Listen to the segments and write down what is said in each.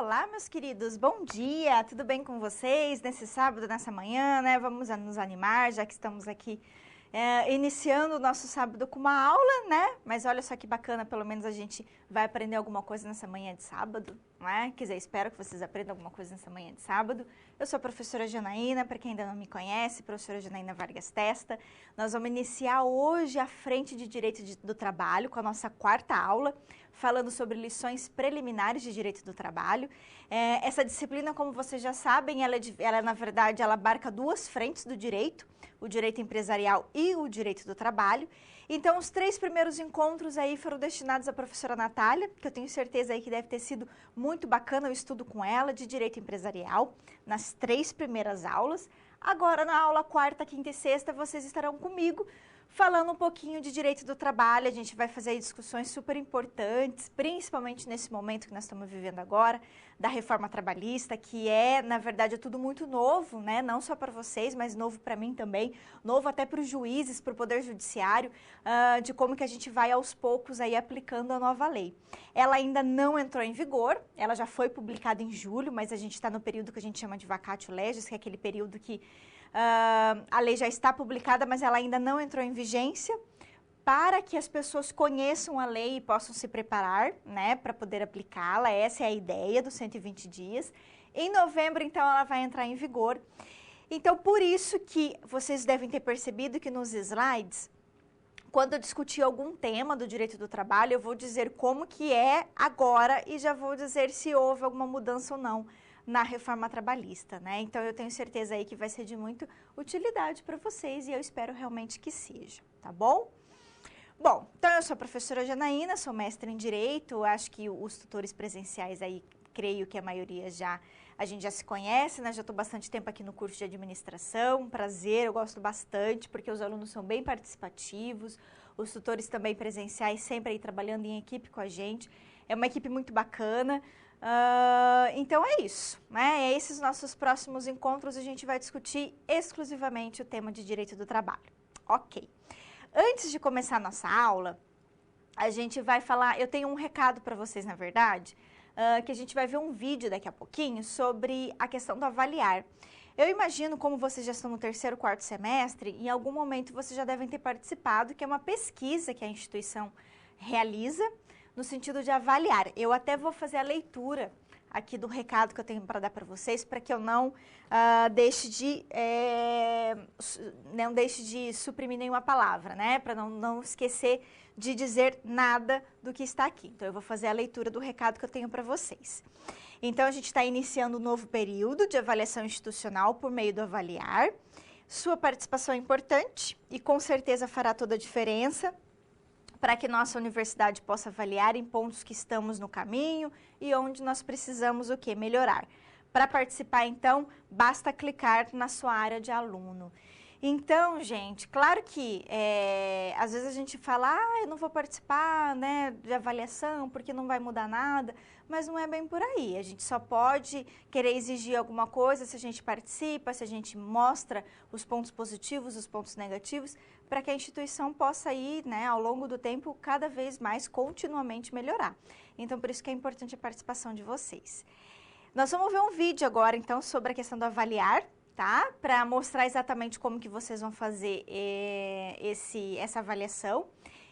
Olá, meus queridos, bom dia, tudo bem com vocês? Nesse sábado, nessa manhã, né? Vamos nos animar, já que estamos aqui iniciando o nosso sábado com uma aula, né? Mas olha só que bacana, pelo menos a gente vai aprender alguma coisa nessa manhã de sábado, não é? Quer dizer, espero que vocês aprendam alguma coisa nessa manhã de sábado. Eu sou a professora Janaína, para quem ainda não me conhece, professora Janaína Vargas Testa. Nós vamos iniciar hoje a frente de Direito do Trabalho com a nossa quarta aula, falando sobre lições preliminares de Direito do Trabalho. Essa disciplina, como vocês já sabem, ela na verdade, ela abarca duas frentes do direito, o direito empresarial e o direito do trabalho. Então, os 3 primeiros encontros aí foram destinados à professora Natália, que eu tenho certeza aí que deve ter sido muito bacana o estudo com ela de direito empresarial, nas 3 primeiras aulas. Agora, na aula quarta, quinta e sexta, vocês estarão comigo, falando um pouquinho de direito do trabalho. A gente vai fazer discussões super importantes, principalmente nesse momento que nós estamos vivendo agora, da reforma trabalhista, que na verdade, é tudo muito novo, né? Não só para vocês, mas novo para mim também, novo até para os juízes, para o Poder Judiciário, de como que a gente vai aos poucos aí aplicando a nova lei. Ela ainda não entrou em vigor, ela já foi publicada em julho, mas a gente está no período que a gente chama de vacatio legis, que é aquele período que a lei já está publicada, mas ela ainda não entrou em vigência, para que as pessoas conheçam a lei e possam se preparar, né, para poder aplicá-la. Essa é a ideia dos 120 dias. Em novembro, então, ela vai entrar em vigor. Então, por isso que vocês devem ter percebido que nos slides, quando eu discutir algum tema do direito do trabalho, eu vou dizer como que é agora e já vou dizer se houve alguma mudança ou não na reforma trabalhista, né? Então, eu tenho certeza aí que vai ser de muita utilidade para vocês e eu espero realmente que seja, tá bom? Bom, então eu sou a professora Janaína, sou mestre em Direito, acho que os tutores presenciais aí, creio que a maioria a gente já se conhece, né? Já estou bastante tempo aqui no curso de administração, prazer, eu gosto bastante, porque os alunos são bem participativos, os tutores também presenciais sempre aí trabalhando em equipe com a gente, é uma equipe muito bacana. Então é isso, né? Esses nossos próximos encontros a gente vai discutir exclusivamente o tema de Direito do Trabalho. Ok. Antes de começar a nossa aula, a gente vai falar, eu tenho um recado para vocês, na verdade, que a gente vai ver um vídeo daqui a pouquinho sobre a questão do avaliar. Eu imagino, como vocês já estão no 3º, 4º semestre, em algum momento vocês já devem ter participado, que é uma pesquisa que a instituição realiza, no sentido de avaliar. Eu até vou fazer a leitura aqui do recado que eu tenho para dar para vocês, para que eu não deixe de suprimir nenhuma palavra, né? Para não esquecer de dizer nada do que está aqui. Então, eu vou fazer a leitura do recado que eu tenho para vocês. Então, a gente está iniciando um novo período de avaliação institucional por meio do avaliar. Sua participação é importante e com certeza fará toda a diferença para que nossa universidade possa avaliar em pontos que estamos no caminho e onde nós precisamos o quê? Melhorar. Para participar, então, basta clicar na sua área de aluno. Então, gente, claro que às vezes a gente fala, eu não vou participar, né, de avaliação porque não vai mudar nada, mas não é bem por aí. A gente só pode querer exigir alguma coisa se a gente participa, se a gente mostra os pontos positivos, os pontos negativos, para que a instituição possa ir, né, ao longo do tempo, cada vez mais, continuamente melhorar. Então, por isso que é importante a participação de vocês. Nós vamos ver um vídeo agora, então, sobre a questão do avaliar, tá? Para mostrar exatamente como que vocês vão fazer essa avaliação.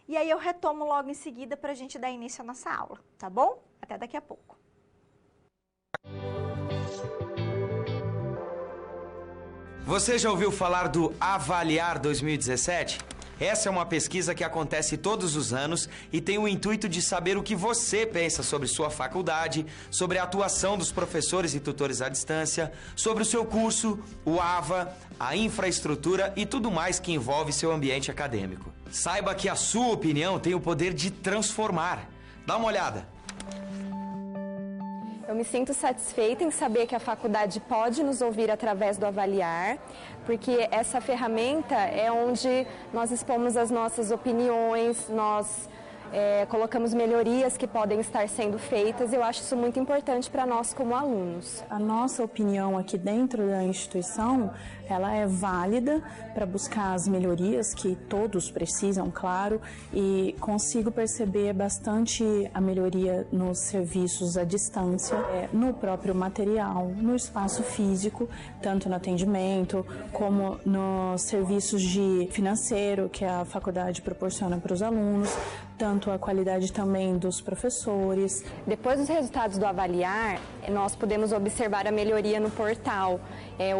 E aí eu retomo logo em seguida para a gente dar início à nossa aula, tá bom? Até daqui a pouco. Você já ouviu falar do Avaliar 2017? Essa é uma pesquisa que acontece todos os anos e tem o intuito de saber o que você pensa sobre sua faculdade, sobre a atuação dos professores e tutores à distância, sobre o seu curso, o AVA, a infraestrutura e tudo mais que envolve seu ambiente acadêmico. Saiba que a sua opinião tem o poder de transformar. Dá uma olhada. Eu me sinto satisfeita em saber que a faculdade pode nos ouvir através do Avaliar, porque essa ferramenta é onde nós expomos as nossas opiniões, nós colocamos melhorias que podem estar sendo feitas. Eu acho isso muito importante para nós como alunos. A nossa opinião aqui dentro da instituição, ela é válida para buscar as melhorias que todos precisam, claro, e consigo perceber bastante a melhoria nos serviços à distância, no próprio material, no espaço físico, tanto no atendimento como nos serviços de financeiro que a faculdade proporciona para os alunos, tanto a qualidade também dos professores. Depois dos resultados do avaliar, nós podemos observar a melhoria no portal.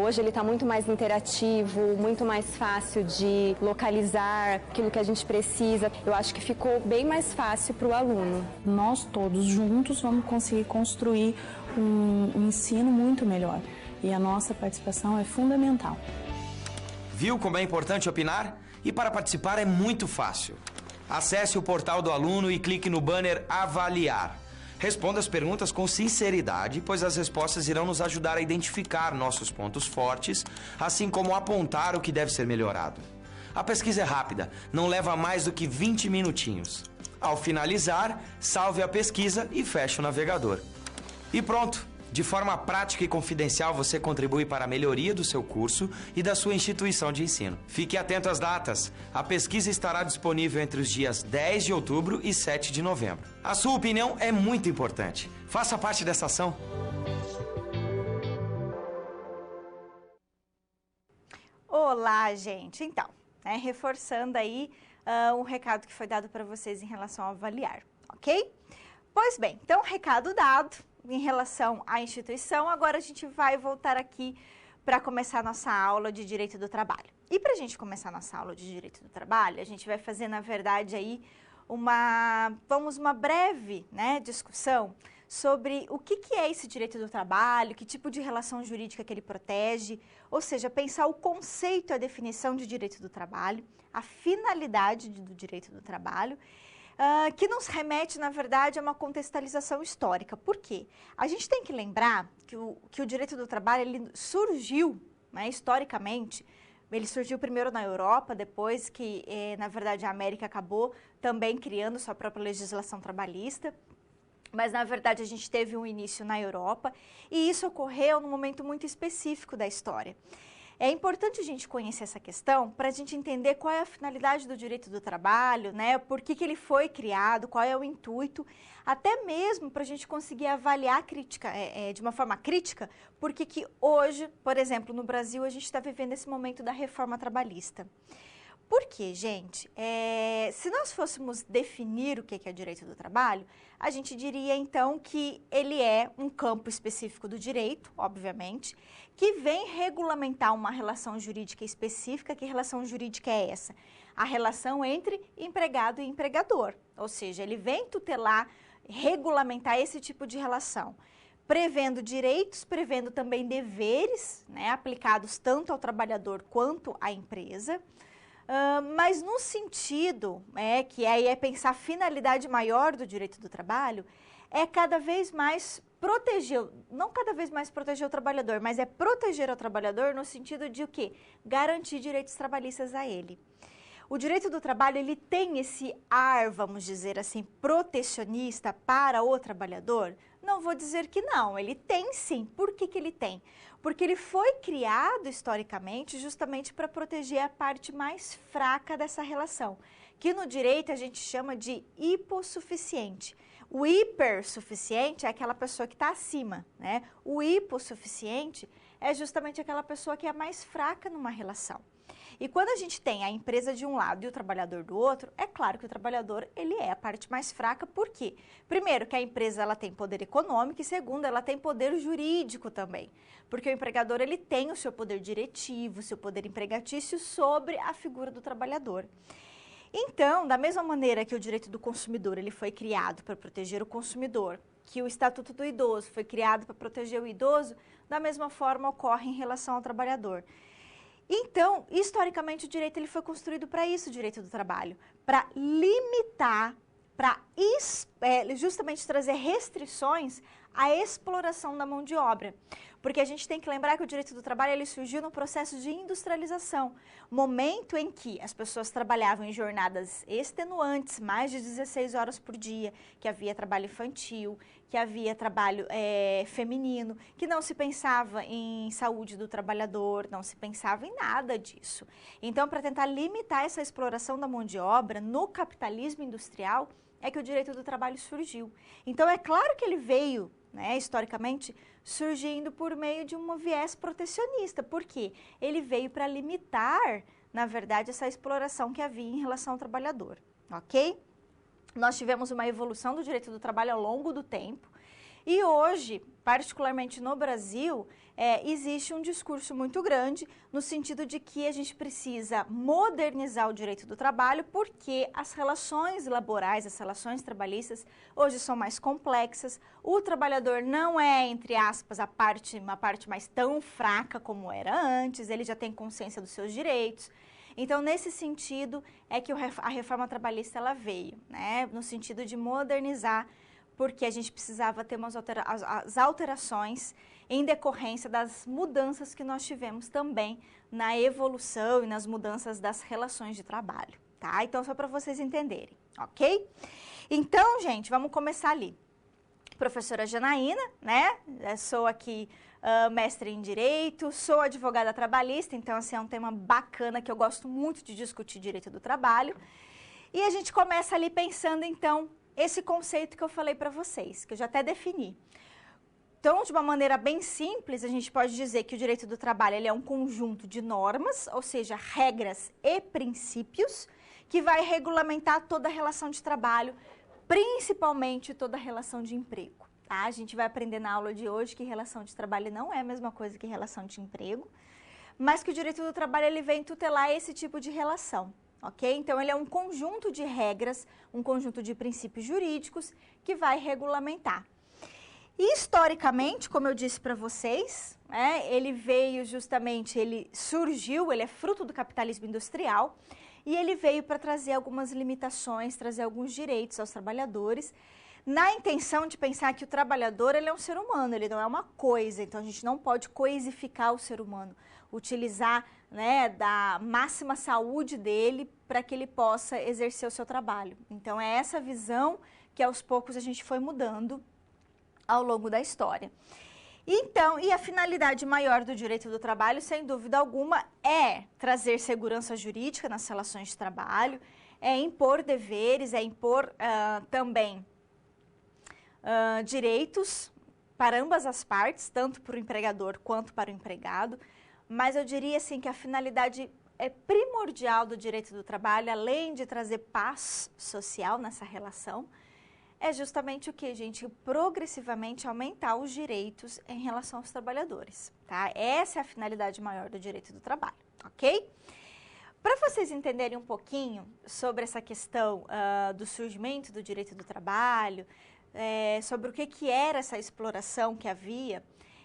Hoje ele está muito mais interativo, muito mais fácil de localizar aquilo que a gente precisa. Eu acho que ficou bem mais fácil para o aluno. Nós todos juntos vamos conseguir construir um ensino muito melhor e a nossa participação é fundamental. Viu como é importante opinar? E para participar é muito fácil. Acesse o portal do aluno e clique no banner Avaliar. Responda as perguntas com sinceridade, pois as respostas irão nos ajudar a identificar nossos pontos fortes, assim como apontar o que deve ser melhorado. A pesquisa é rápida, não leva mais do que 20 minutinhos. Ao finalizar, salve a pesquisa e feche o navegador. E pronto! De forma prática e confidencial, você contribui para a melhoria do seu curso e da sua instituição de ensino. Fique atento às datas. A pesquisa estará disponível entre os dias 10 de outubro e 7 de novembro. A sua opinião é muito importante. Faça parte dessa ação. Olá, gente. Então, reforçando aí um recado que foi dado para vocês em relação ao avaliar, ok? Pois bem, então, recado dado em relação à instituição, agora a gente vai voltar aqui para começar a nossa aula de Direito do Trabalho. E para a gente começar a nossa aula de Direito do Trabalho, a gente vai fazer, na verdade, aí uma breve discussão sobre o que é esse direito do trabalho, que tipo de relação jurídica que ele protege, ou seja, pensar o conceito, a definição de direito do trabalho, a finalidade do direito do trabalho, que nos remete, na verdade, a uma contextualização histórica. Por quê? A gente tem que lembrar que o direito do trabalho ele surgiu, historicamente, ele surgiu primeiro na Europa, depois que, na verdade, a América acabou também criando sua própria legislação trabalhista. Mas, na verdade, a gente teve um início na Europa e isso ocorreu num momento muito específico da história. É importante a gente conhecer essa questão para a gente entender qual é a finalidade do direito do trabalho, por que ele foi criado, qual é o intuito, até mesmo para a gente conseguir avaliar de uma forma crítica, porque que hoje, por exemplo, no Brasil, a gente está vivendo esse momento da reforma trabalhista. Por quê, gente? Se nós fôssemos definir o que é direito do trabalho, a gente diria, então, que ele é um campo específico do direito, obviamente, que vem regulamentar uma relação jurídica específica. Que relação jurídica é essa? A relação entre empregado e empregador, ou seja, ele vem tutelar, regulamentar esse tipo de relação, prevendo direitos, prevendo também deveres, aplicados tanto ao trabalhador quanto à empresa. Mas no sentido, que aí é pensar a finalidade maior do direito do trabalho, é cada vez mais proteger, não cada vez mais proteger o trabalhador, mas é proteger o trabalhador no sentido de o quê? Garantir direitos trabalhistas a ele. O direito do trabalho, ele tem esse ar, vamos dizer assim, protecionista para o trabalhador? Não vou dizer que não, ele tem sim. Por que ele tem? Porque ele foi criado historicamente justamente para proteger a parte mais fraca dessa relação, que no direito a gente chama de hipossuficiente. O hipersuficiente é aquela pessoa que está acima, O hipossuficiente é justamente aquela pessoa que é mais fraca numa relação. E quando a gente tem a empresa de um lado e o trabalhador do outro, é claro que o trabalhador ele é a parte mais fraca. Por quê? Primeiro, que a empresa ela tem poder econômico e segundo, ela tem poder jurídico também. Porque o empregador ele tem o seu poder diretivo, o seu poder empregatício sobre a figura do trabalhador. Então, da mesma maneira que o direito do consumidor ele foi criado para proteger o consumidor, que o Estatuto do Idoso foi criado para proteger o idoso, da mesma forma ocorre em relação ao trabalhador. Então, historicamente, o direito ele foi construído para isso, o direito do trabalho, para limitar, para justamente trazer restrições à exploração da mão de obra. Porque a gente tem que lembrar que o direito do trabalho ele surgiu no processo de industrialização, momento em que as pessoas trabalhavam em jornadas extenuantes, mais de 16 horas por dia, que havia trabalho infantil, que havia trabalho feminino, que não se pensava em saúde do trabalhador, não se pensava em nada disso. Então, para tentar limitar essa exploração da mão de obra no capitalismo industrial, é que o direito do trabalho surgiu. Então, é claro que ele veio, né, historicamente, surgindo por meio de um viés protecionista. Por quê? Ele veio para limitar, na verdade, essa exploração que havia em relação ao trabalhador, ok? Nós tivemos uma evolução do direito do trabalho ao longo do tempo e hoje, particularmente no Brasil, existe um discurso muito grande no sentido de que a gente precisa modernizar o direito do trabalho porque as relações laborais, as relações trabalhistas hoje são mais complexas, o trabalhador não é, entre aspas, uma parte mais tão fraca como era antes, ele já tem consciência dos seus direitos. Então, nesse sentido, é que a reforma trabalhista ela veio, né? No sentido de modernizar, porque a gente precisava ter as alterações em decorrência das mudanças que nós tivemos também na evolução e nas mudanças das relações de trabalho, tá? Então, só para vocês entenderem, ok? Então, gente, vamos começar ali. Professora Janaína, né? Eu sou aqui mestre em Direito, sou advogada trabalhista, então assim, é um tema bacana que eu gosto muito de discutir direito do trabalho. E a gente começa ali pensando, então, esse conceito que eu falei para vocês, que eu já até defini. Então, de uma maneira bem simples, a gente pode dizer que o direito do trabalho ele é um conjunto de normas, ou seja, regras e princípios, que vai regulamentar toda a relação de trabalho, principalmente toda a relação de emprego. Tá? A gente vai aprender na aula de hoje que relação de trabalho não é a mesma coisa que relação de emprego, mas que o direito do trabalho ele vem tutelar esse tipo de relação, ok? Então, ele é um conjunto de regras, um conjunto de princípios jurídicos que vai regulamentar. E, historicamente, como eu disse para vocês, ele veio justamente, ele surgiu, ele é fruto do capitalismo industrial, e ele veio para trazer algumas limitações, trazer alguns direitos aos trabalhadores, na intenção de pensar que o trabalhador ele é um ser humano, ele não é uma coisa, então a gente não pode coisificar o ser humano, utilizar, né, da máxima saúde dele para que ele possa exercer o seu trabalho. Então é essa visão que aos poucos a gente foi mudando ao longo da história. Então, e a finalidade maior do direito do trabalho, sem dúvida alguma, é trazer segurança jurídica nas relações de trabalho, é impor deveres, é impor também direitos para ambas as partes, tanto para o empregador quanto para o empregado, mas eu diria assim que a finalidade primordial do direito do trabalho, além de trazer paz social nessa relação, é justamente o que, gente? Progressivamente aumentar os direitos em relação aos trabalhadores, tá? Essa é a finalidade maior do direito do trabalho, ok? Para vocês entenderem um pouquinho sobre essa questão do surgimento do direito do trabalho, sobre o que era essa exploração que havia,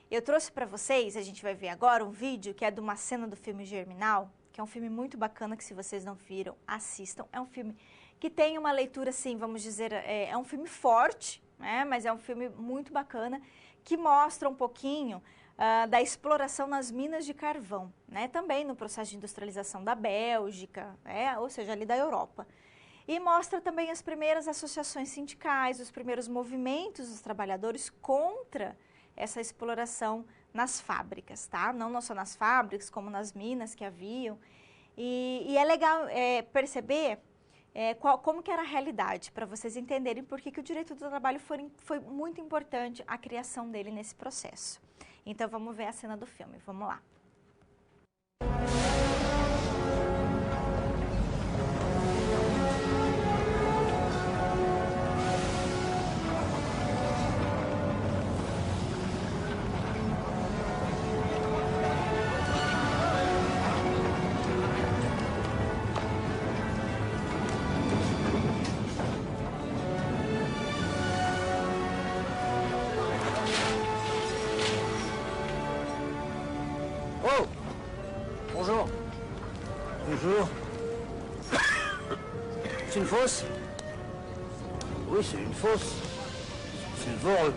eu trouxe para vocês, a gente vai ver agora um vídeo que é de uma cena do filme Germinal, que é um filme muito bacana que se vocês não viram, assistam. É um filme que tem uma leitura, assim, vamos dizer, é um filme forte, né, mas é um filme muito bacana, que mostra um pouquinho da exploração nas minas de carvão, né, também no processo de industrialização da Bélgica, ou seja, ali da Europa. E mostra também as primeiras associações sindicais, os primeiros movimentos dos trabalhadores contra essa exploração nas fábricas, tá? Não só nas fábricas, como nas minas que haviam. E é legal perceber como que era a realidade, para vocês entenderem por que o direito do trabalho foi muito importante a criação dele nesse processo. Então, vamos ver a cena do filme. Vamos lá. Bonjour. C'est une fosse? Oui, c'est une fosse. C'est le Voreux.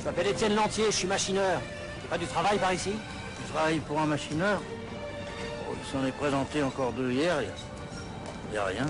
Je m'appelle Étienne Lantier, je suis machineur. Pas du travail par ici? Je travaille pour un machineur. Il s'en est présenté encore 2 hier. Il n'y a rien.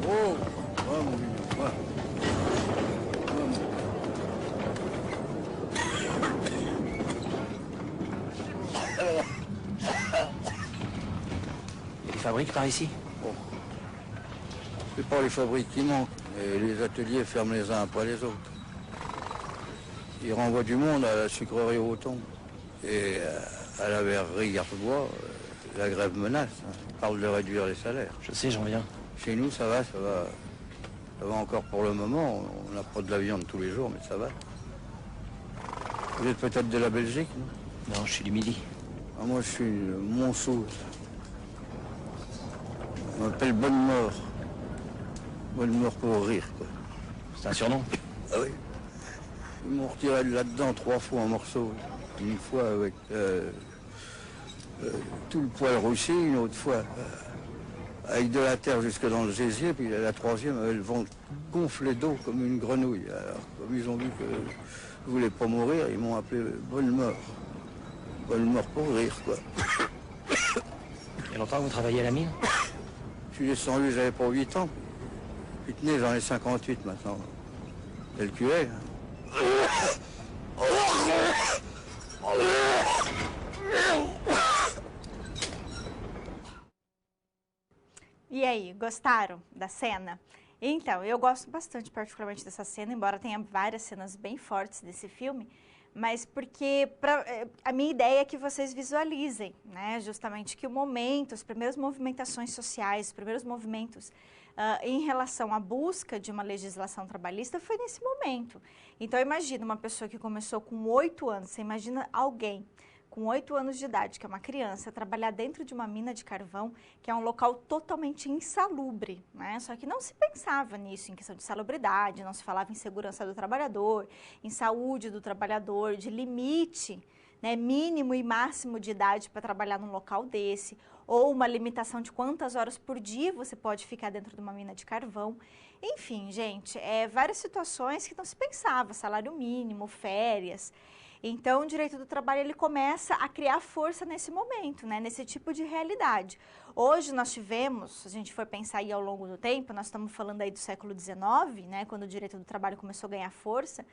Oh, ouais, mon mignon, ouais. Il y a des fabriques par ici? Bon. C'est pas les fabriques qui manquent, mais les ateliers ferment les uns après les autres. Ils renvoient du monde à la sucrerie Auton et à la verrerie Garde-Bois. La grève menace. Ils parlent de réduire les salaires. Je sais, j'en viens. Chez nous, ça va. Ça va encore pour le moment. On n'a pas de la viande tous les jours, mais ça va. Vous êtes peut-être de la Belgique, non? Non, je suis du Midi. Ah, moi, je suis Montsou. On m'appelle Bonne Mort. Bonne Mort pour rire, quoi. C'est un surnom? Ah oui. Ils m'ont retiré de là-dedans 3 fois en morceaux. Une fois avec tout le poil roussi, une autre fois avec de la terre jusque dans le gésier, puis la 3e avait le ventre gonflé d'eau comme une grenouille. Alors, comme ils ont vu que je voulais pas mourir, ils m'ont appelé Bonne Mort. Bonne Mort pour rire, quoi. Il y a longtemps que vous travaillez à la mine? Je suis descendu, j'avais pas 8 ans. Puis tenez, j'en ai 58 maintenant. Calculez. E aí, gostaram da cena? Então, eu gosto bastante, particularmente, dessa cena, embora tenha várias cenas bem fortes desse filme, mas porque a minha ideia é que vocês visualizem, né, justamente que o momento, as primeiras movimentações sociais, os primeiros movimentos em relação à busca de uma legislação trabalhista foi nesse momento. Então, imagina uma pessoa que começou com 8 anos, você imagina alguém com 8 anos de idade, que é uma criança, trabalhar dentro de uma mina de carvão, que é um local totalmente insalubre, né? Só que não se pensava nisso, em questão de salubridade, não se falava em segurança do trabalhador, em saúde do trabalhador, de limite, né, mínimo e máximo de idade para trabalhar num local desse, ou uma limitação de quantas horas por dia você pode ficar dentro de uma mina de carvão. Enfim, gente, várias situações que não se pensava, salário mínimo, férias. Então, o direito do trabalho ele começa a criar força nesse momento, né, nesse tipo de realidade. Hoje nós tivemos, se a gente for pensar aí ao longo do tempo, nós estamos falando aí do século XIX, né, quando o direito do trabalho começou a ganhar força.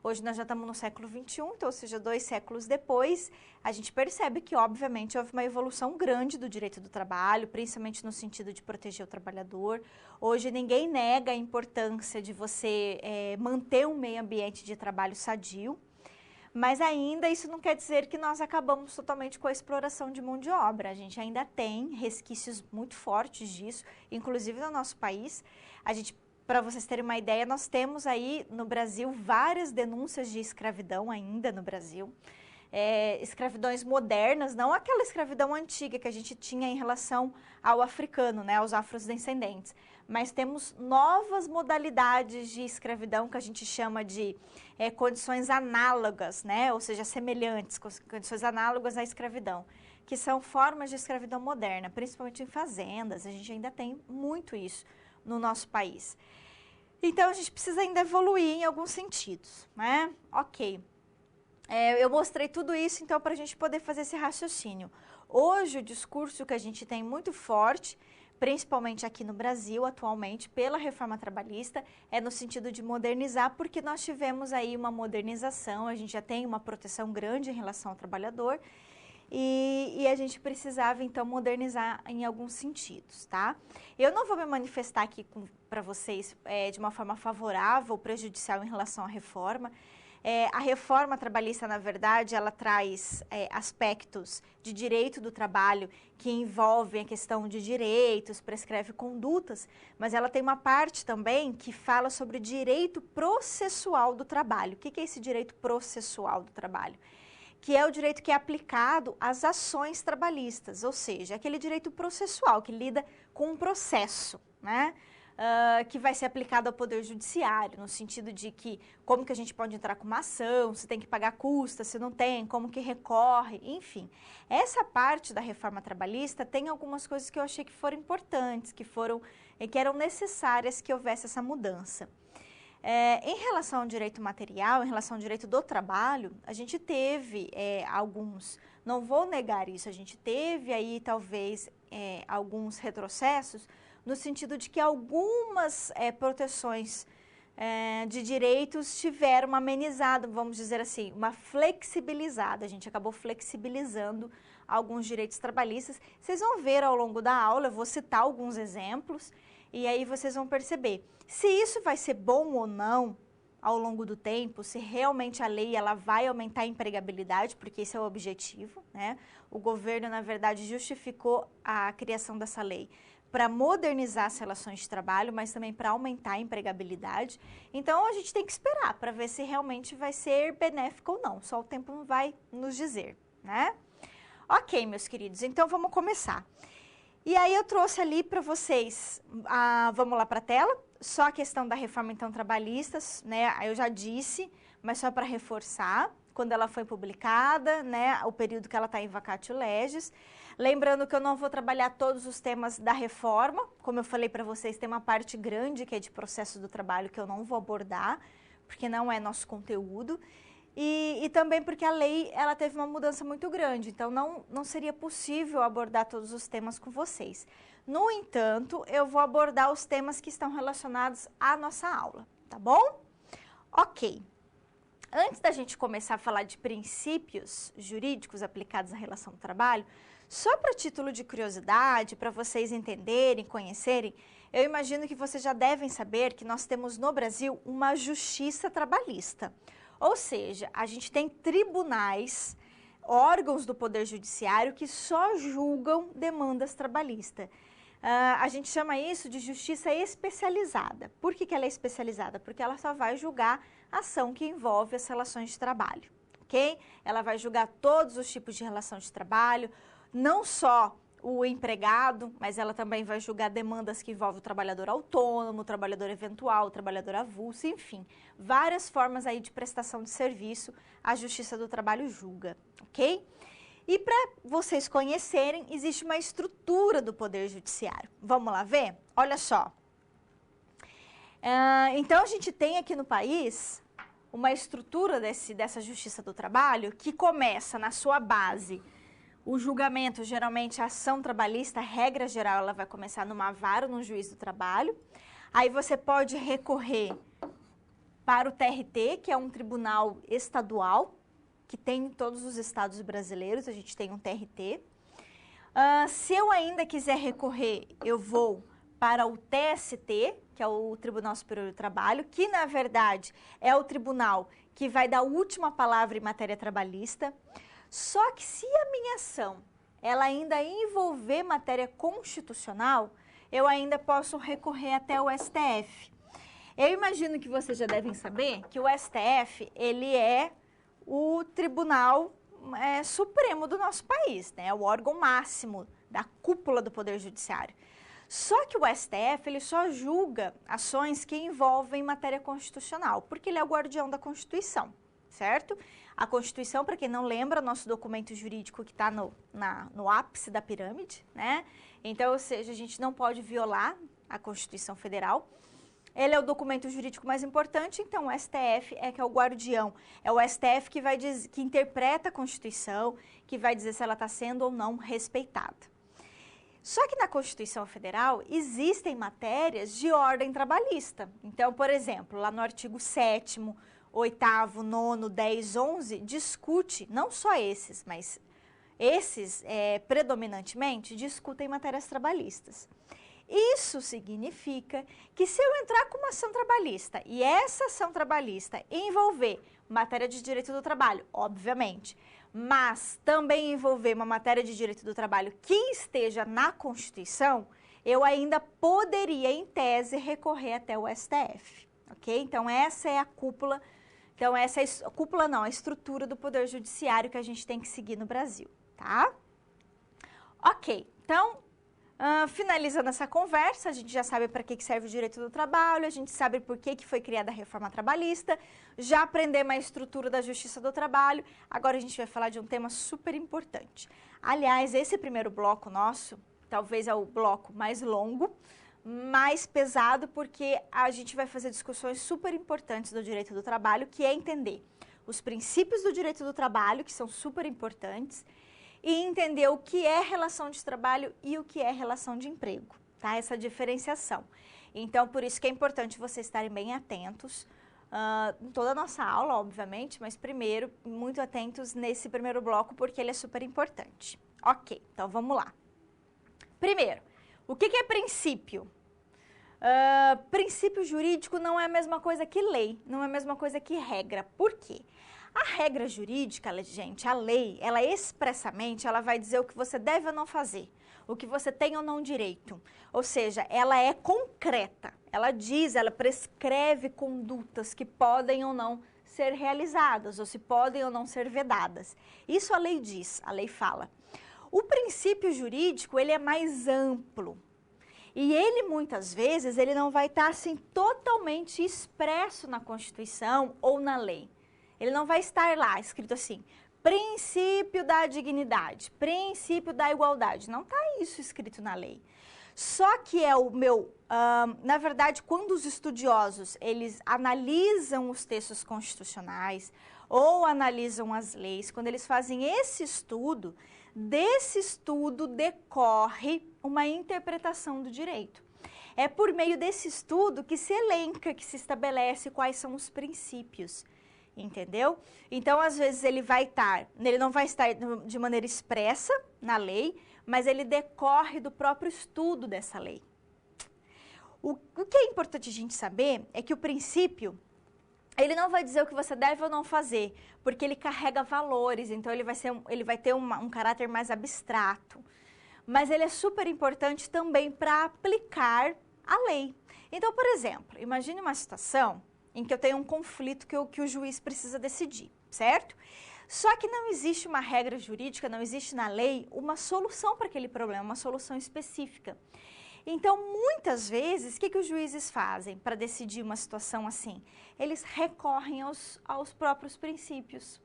Hoje nós já estamos no século XXI, então, ou seja, 2 séculos depois, a gente percebe que, obviamente, houve uma evolução grande do direito do trabalho, principalmente no sentido de proteger o trabalhador. Hoje ninguém nega a importância de você manter um meio ambiente de trabalho sadio, mas ainda isso não quer dizer que nós acabamos totalmente com a exploração de mão de obra. A gente ainda tem resquícios muito fortes disso, inclusive no nosso país. Para vocês terem uma ideia, nós temos aí no Brasil várias denúncias de escravidão ainda no Brasil. Escravidões modernas, não aquela escravidão antiga que a gente tinha em relação ao africano, né, aos afrodescendentes. Mas temos novas modalidades de escravidão que a gente chama de condições análogas, né, ou seja, semelhantes, condições análogas à escravidão, que são formas de escravidão moderna, principalmente em fazendas. A gente ainda tem muito isso no nosso país. Então, a gente precisa ainda evoluir em alguns sentidos, né? Ok. Eu mostrei tudo isso, então, para a gente poder fazer esse raciocínio. Hoje, o discurso que a gente tem muito forte, principalmente aqui no Brasil, atualmente, pela reforma trabalhista, é no sentido de modernizar, porque nós tivemos aí uma modernização, a gente já tem uma proteção grande em relação ao trabalhador, e a gente precisava, então, modernizar em alguns sentidos, tá? Eu não vou me manifestar aqui para vocês de uma forma favorável ou prejudicial em relação à reforma. A reforma trabalhista, na verdade, ela traz aspectos de direito do trabalho que envolvem a questão de direitos, prescreve condutas, mas ela tem uma parte também que fala sobre o direito processual do trabalho. O que é esse direito processual do trabalho? Que é o direito que é aplicado às ações trabalhistas, ou seja, aquele direito processual que lida com um processo, né? Que vai ser aplicado ao Poder Judiciário, no sentido de que como que a gente pode entrar com uma ação, se tem que pagar custa, se não tem, como que recorre, enfim. Essa parte da reforma trabalhista tem algumas coisas que eu achei que foram importantes, que eram necessárias que houvesse essa mudança. Em relação ao direito material, em relação ao direito do trabalho, a gente teve alguns, não vou negar isso, a gente teve aí talvez alguns retrocessos, no sentido de que algumas proteções de direitos tiveram uma amenizada, vamos dizer assim, uma flexibilizada. A gente acabou flexibilizando alguns direitos trabalhistas. Vocês vão ver ao longo da aula, eu vou citar alguns exemplos, e aí vocês vão perceber se isso vai ser bom ou não ao longo do tempo, se realmente a lei ela vai aumentar a empregabilidade, porque esse é o objetivo, né? O governo, na verdade, justificou a criação dessa lei para modernizar as relações de trabalho, mas também para aumentar a empregabilidade. Então, a gente tem que esperar para ver se realmente vai ser benéfico ou não. Só o tempo não vai nos dizer, né? Ok, meus queridos, então vamos começar. E aí eu trouxe ali para vocês, vamos lá para a tela, só a questão da reforma, então, trabalhista, né? Eu já disse, mas só para reforçar, quando ela foi publicada, né? O período que ela está em vacatio legis. Lembrando que eu não vou trabalhar todos os temas da reforma, como eu falei para vocês, tem uma parte grande que é de processo do trabalho que eu não vou abordar, porque não é nosso conteúdo. E também porque a lei ela teve uma mudança muito grande, então não seria possível abordar todos os temas com vocês. No entanto, eu vou abordar os temas que estão relacionados à nossa aula, tá bom? Ok. Antes da gente começar a falar de princípios jurídicos aplicados à relação do trabalho, só para título de curiosidade, para vocês entenderem, conhecerem, eu imagino que vocês já devem saber que nós temos no Brasil uma justiça trabalhista. Ou seja, a gente tem tribunais, órgãos do Poder Judiciário que só julgam demandas trabalhistas. A gente chama isso de justiça especializada. Por que ela é especializada? Porque ela só vai julgar ação que envolve as relações de trabalho, ok? Ela vai julgar todos os tipos de relação de trabalho, não só o empregado, mas ela também vai julgar demandas que envolvem o trabalhador autônomo, o trabalhador eventual, o trabalhador avulso, enfim, várias formas aí de prestação de serviço a Justiça do Trabalho julga, ok? E para vocês conhecerem, existe uma estrutura do Poder Judiciário. Vamos lá ver? Olha só. Então, a gente tem aqui no país uma estrutura dessa Justiça do Trabalho que começa na sua base. O julgamento, geralmente, a ação trabalhista, regra geral, ela vai começar numa vara ou num juiz do trabalho. Aí você pode recorrer para o TRT, que é um tribunal estadual, que tem em todos os estados brasileiros, a gente tem um TRT. Se eu ainda quiser recorrer, eu vou para o TST, que é o Tribunal Superior do Trabalho, que, na verdade, é o tribunal que vai dar a última palavra em matéria trabalhista. Só que se a minha ação, ela ainda envolver matéria constitucional, eu ainda posso recorrer até o STF. Eu imagino que vocês já devem saber que o STF, ele é o tribunal supremo do nosso país, né? É o órgão máximo da cúpula do Poder Judiciário. Só que o STF, ele só julga ações que envolvem matéria constitucional, porque ele é o guardião da Constituição, certo? A Constituição, para quem não lembra, nosso documento jurídico que está no ápice da pirâmide, né? Então, ou seja, a gente não pode violar a Constituição Federal. Ele é o documento jurídico mais importante, então o STF que é o guardião. É o STF que interpreta a Constituição, que vai dizer se ela está sendo ou não respeitada. Só que na Constituição Federal existem matérias de ordem trabalhista. Então, por exemplo, lá no artigo 7º, 8º, 9º, 10, 11, discute, não só esses, mas esses predominantemente discutem matérias trabalhistas. Isso significa que se eu entrar com uma ação trabalhista e essa ação trabalhista envolver matéria de direito do trabalho, obviamente, mas também envolver uma matéria de direito do trabalho que esteja na Constituição, eu ainda poderia, em tese, recorrer até o STF, ok? Então, essa é a cúpula, a estrutura do Poder Judiciário que a gente tem que seguir no Brasil, tá? Ok, então, finalizando essa conversa, a gente já sabe para que serve o direito do trabalho, a gente sabe por que foi criada a reforma trabalhista, já aprendemos a estrutura da justiça do trabalho, agora a gente vai falar de um tema super importante. Aliás, esse primeiro bloco nosso, talvez é o bloco mais longo, mais pesado, porque a gente vai fazer discussões super importantes do direito do trabalho, que é entender os princípios do direito do trabalho, que são super importantes, e entender o que é relação de trabalho e o que é relação de emprego, tá? Essa diferenciação. Então, por isso que é importante vocês estarem bem atentos em toda a nossa aula, obviamente, mas primeiro, muito atentos nesse primeiro bloco, porque ele é super importante. Ok, então vamos lá. Primeiro, o que é princípio? Princípio jurídico não é a mesma coisa que lei, não é a mesma coisa que regra. Por quê? A regra jurídica, gente, a lei, ela expressamente, ela vai dizer o que você deve ou não fazer, o que você tem ou não direito. Ou seja, ela é concreta, ela diz, ela prescreve condutas que podem ou não ser realizadas, ou se podem ou não ser vedadas. Isso a lei diz, a lei fala. O princípio jurídico, ele é mais amplo. E ele, muitas vezes, ele não vai estar, assim, totalmente expresso na Constituição ou na lei. Ele não vai estar lá escrito assim, princípio da dignidade, princípio da igualdade. Não está isso escrito na lei. Só que é o meu, na verdade, quando os estudiosos, eles analisam os textos constitucionais ou analisam as leis, quando eles fazem esse estudo, desse estudo decorre uma interpretação do direito. É por meio desse estudo que se elenca, que se estabelece quais são os princípios. Entendeu? Então, às vezes, ele não vai estar de maneira expressa na lei, mas ele decorre do próprio estudo dessa lei. O que é importante a gente saber é que o princípio, ele não vai dizer o que você deve ou não fazer, porque ele carrega valores, então ele vai ter um caráter mais abstrato. Mas ele é super importante também para aplicar a lei. Então, por exemplo, imagine uma situação em que eu tenho um conflito que o juiz precisa decidir, certo? Só que não existe uma regra jurídica, não existe na lei uma solução para aquele problema, uma solução específica. Então, muitas vezes, o que os juízes fazem para decidir uma situação assim? Eles recorrem aos próprios princípios,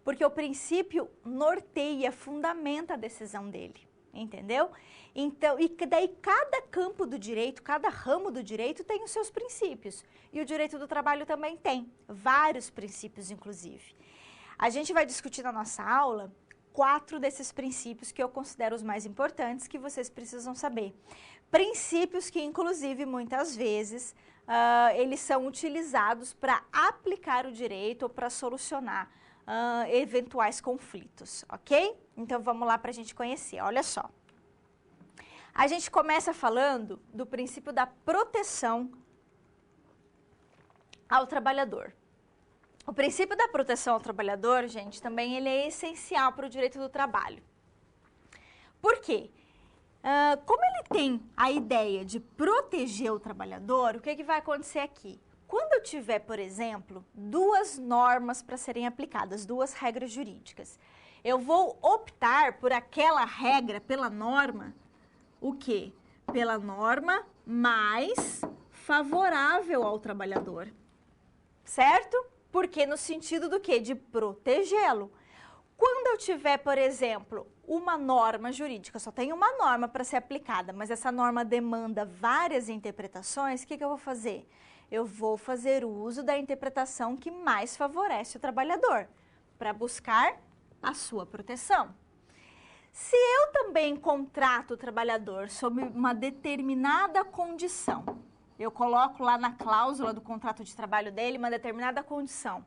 porque o princípio norteia, fundamenta a decisão dele. Entendeu? Então, e daí cada campo do direito, cada ramo do direito tem os seus princípios. E o direito do trabalho também tem, vários princípios, inclusive. A gente vai discutir na nossa aula 4 desses princípios que eu considero os mais importantes, que vocês precisam saber. Princípios que, inclusive, muitas vezes, eles são utilizados para aplicar o direito ou para solucionar eventuais conflitos, ok? Então, vamos lá para a gente conhecer. Olha só. A gente começa falando do princípio da proteção ao trabalhador. O princípio da proteção ao trabalhador, gente, também ele é essencial para o direito do trabalho. Por quê? Como ele tem a ideia de proteger o trabalhador, o que vai acontecer aqui? Quando eu tiver, por exemplo, 2 normas para serem aplicadas, 2 regras jurídicas, eu vou optar por aquela regra, pela norma, o quê? Pela norma mais favorável ao trabalhador, certo? Porque no sentido do quê? De protegê-lo. Quando eu tiver, por exemplo, uma norma jurídica, só tem uma norma para ser aplicada, mas essa norma demanda várias interpretações, o que eu vou fazer? Eu vou fazer uso da interpretação que mais favorece o trabalhador, para buscar a sua proteção. Se eu também contrato o trabalhador sob uma determinada condição, eu coloco lá na cláusula do contrato de trabalho dele uma determinada condição,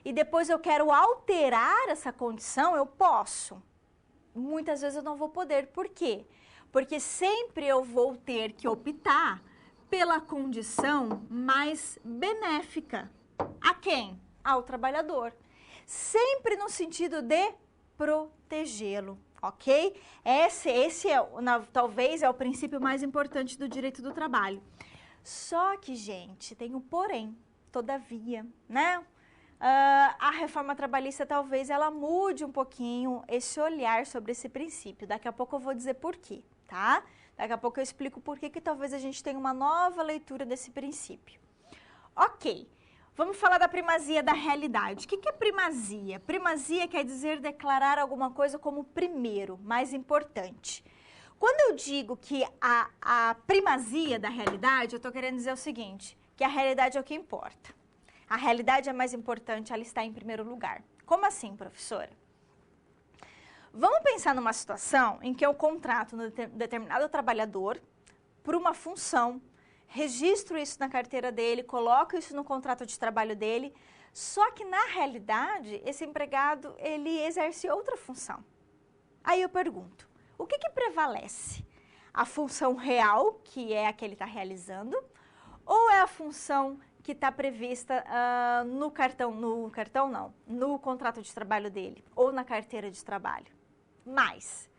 e depois eu quero alterar essa condição, eu posso. Muitas vezes eu não vou poder. Por quê? Porque sempre eu vou ter que optar pela condição mais benéfica. A quem? Ao trabalhador. Sempre no sentido de protegê-lo, ok? Esse é, talvez, é o princípio mais importante do direito do trabalho. Só que, gente, tem um porém, todavia, né? A reforma trabalhista talvez ela mude um pouquinho esse olhar sobre esse princípio. Daqui a pouco eu vou dizer por quê, tá? Daqui a pouco eu explico por que talvez a gente tenha uma nova leitura desse princípio. Ok, vamos falar da primazia da realidade. O que é primazia? Primazia quer dizer declarar alguma coisa como primeiro, mais importante. Quando eu digo que a primazia da realidade, eu estou querendo dizer o seguinte, que a realidade é o que importa. A realidade é mais importante, ela está em primeiro lugar. Como assim, professora? Vamos pensar numa situação em que eu contrato um determinado trabalhador por uma função, registro isso na carteira dele, coloco isso no contrato de trabalho dele, só que na realidade esse empregado ele exerce outra função. Aí eu pergunto, o que prevalece? A função real, que é a que ele está realizando, ou é a função que está prevista no contrato de trabalho dele, ou na carteira de trabalho? Mas,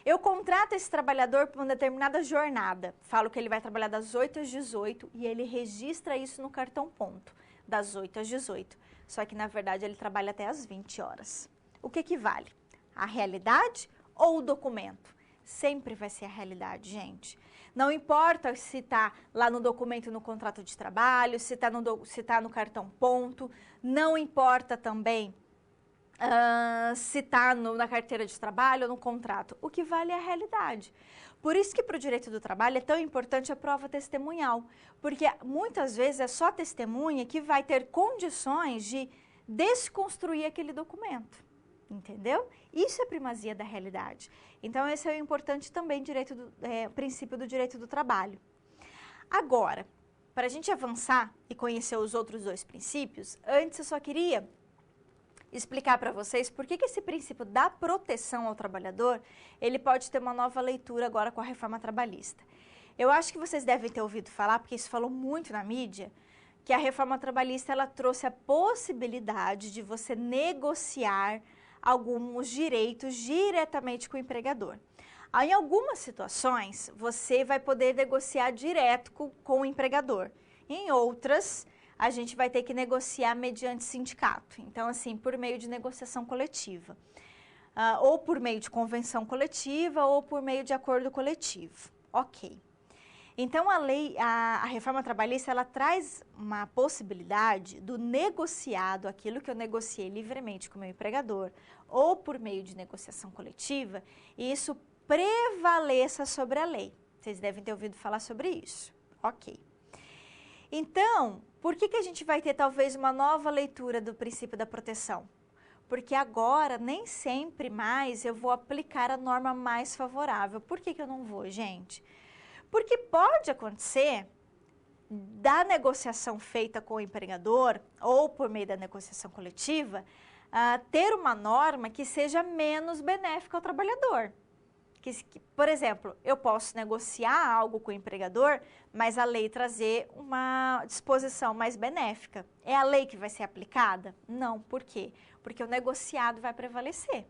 eu contrato esse trabalhador por uma determinada jornada, falo que ele vai trabalhar das 8 às 18 e ele registra isso no cartão ponto, das 8 às 18, só que na verdade ele trabalha até às 20 horas. O que vale? A realidade ou o documento? Sempre vai ser a realidade, gente. Não importa se está lá no documento, no contrato de trabalho, se está no cartão ponto, não importa também se está na carteira de trabalho ou no contrato. O que vale é a realidade. Por isso que para o direito do trabalho é tão importante a prova testemunhal, porque muitas vezes é só a testemunha que vai ter condições de desconstruir aquele documento. Entendeu? Isso é primazia da realidade. Então, esse é o importante também princípio do direito do trabalho. Agora, para a gente avançar e conhecer os outros dois princípios, antes eu só queria explicar para vocês por que esse princípio da proteção ao trabalhador, ele pode ter uma nova leitura agora com a reforma trabalhista. Eu acho que vocês devem ter ouvido falar, porque isso falou muito na mídia, que a reforma trabalhista ela trouxe a possibilidade de você negociar alguns direitos diretamente com o empregador. Em algumas situações, você vai poder negociar direto com o empregador. Em outras, a gente vai ter que negociar mediante sindicato. Então, assim, por meio de negociação coletiva. Ou por meio de convenção coletiva, ou por meio de acordo coletivo. Ok. Então, a reforma trabalhista, ela traz uma possibilidade do negociado, aquilo que eu negociei livremente com o meu empregador, ou por meio de negociação coletiva, e isso prevaleça sobre a lei. Vocês devem ter ouvido falar sobre isso. Ok. Então, por que a gente vai ter talvez uma nova leitura do princípio da proteção? Porque agora, nem sempre mais, eu vou aplicar a norma mais favorável. Por que eu não vou, gente? Porque pode acontecer da negociação feita com o empregador ou por meio da negociação coletiva, ter uma norma que seja menos benéfica ao trabalhador. Por exemplo, eu posso negociar algo com o empregador, mas a lei trazer uma disposição mais benéfica. É a lei que vai ser aplicada? Não. Por quê? Porque o negociado vai prevalecer,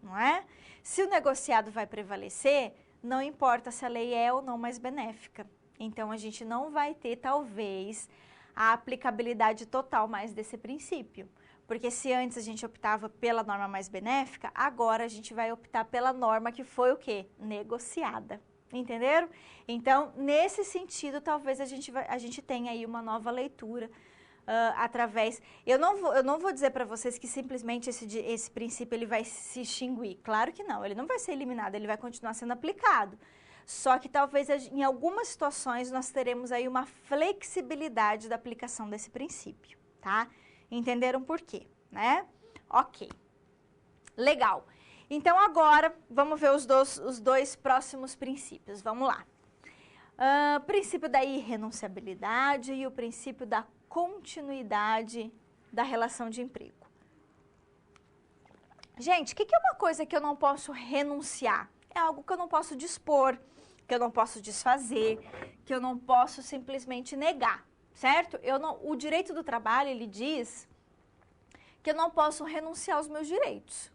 não é? Se o negociado vai prevalecer, não importa se a lei é ou não mais benéfica. Então, a gente não vai ter, talvez, a aplicabilidade total mais desse princípio. Porque se antes a gente optava pela norma mais benéfica, agora a gente vai optar pela norma que foi o quê? Negociada. Entenderam? Então, nesse sentido, talvez a gente tenha aí uma nova leitura através... Eu não vou dizer para vocês que simplesmente esse princípio ele vai se extinguir. Claro que não, ele não vai ser eliminado, ele vai continuar sendo aplicado. Só que talvez em algumas situações nós teremos aí uma flexibilidade da aplicação desse princípio, tá? Entenderam por quê, né? Ok. Legal. Então, agora, vamos ver os dois próximos princípios. Vamos lá. Princípio da irrenunciabilidade e o princípio da continuidade da relação de emprego. Gente, o que é uma coisa que eu não posso renunciar? É algo que eu não posso dispor, que eu não posso desfazer, que eu não posso simplesmente negar, certo? O direito do trabalho, ele diz que eu não posso renunciar aos meus direitos.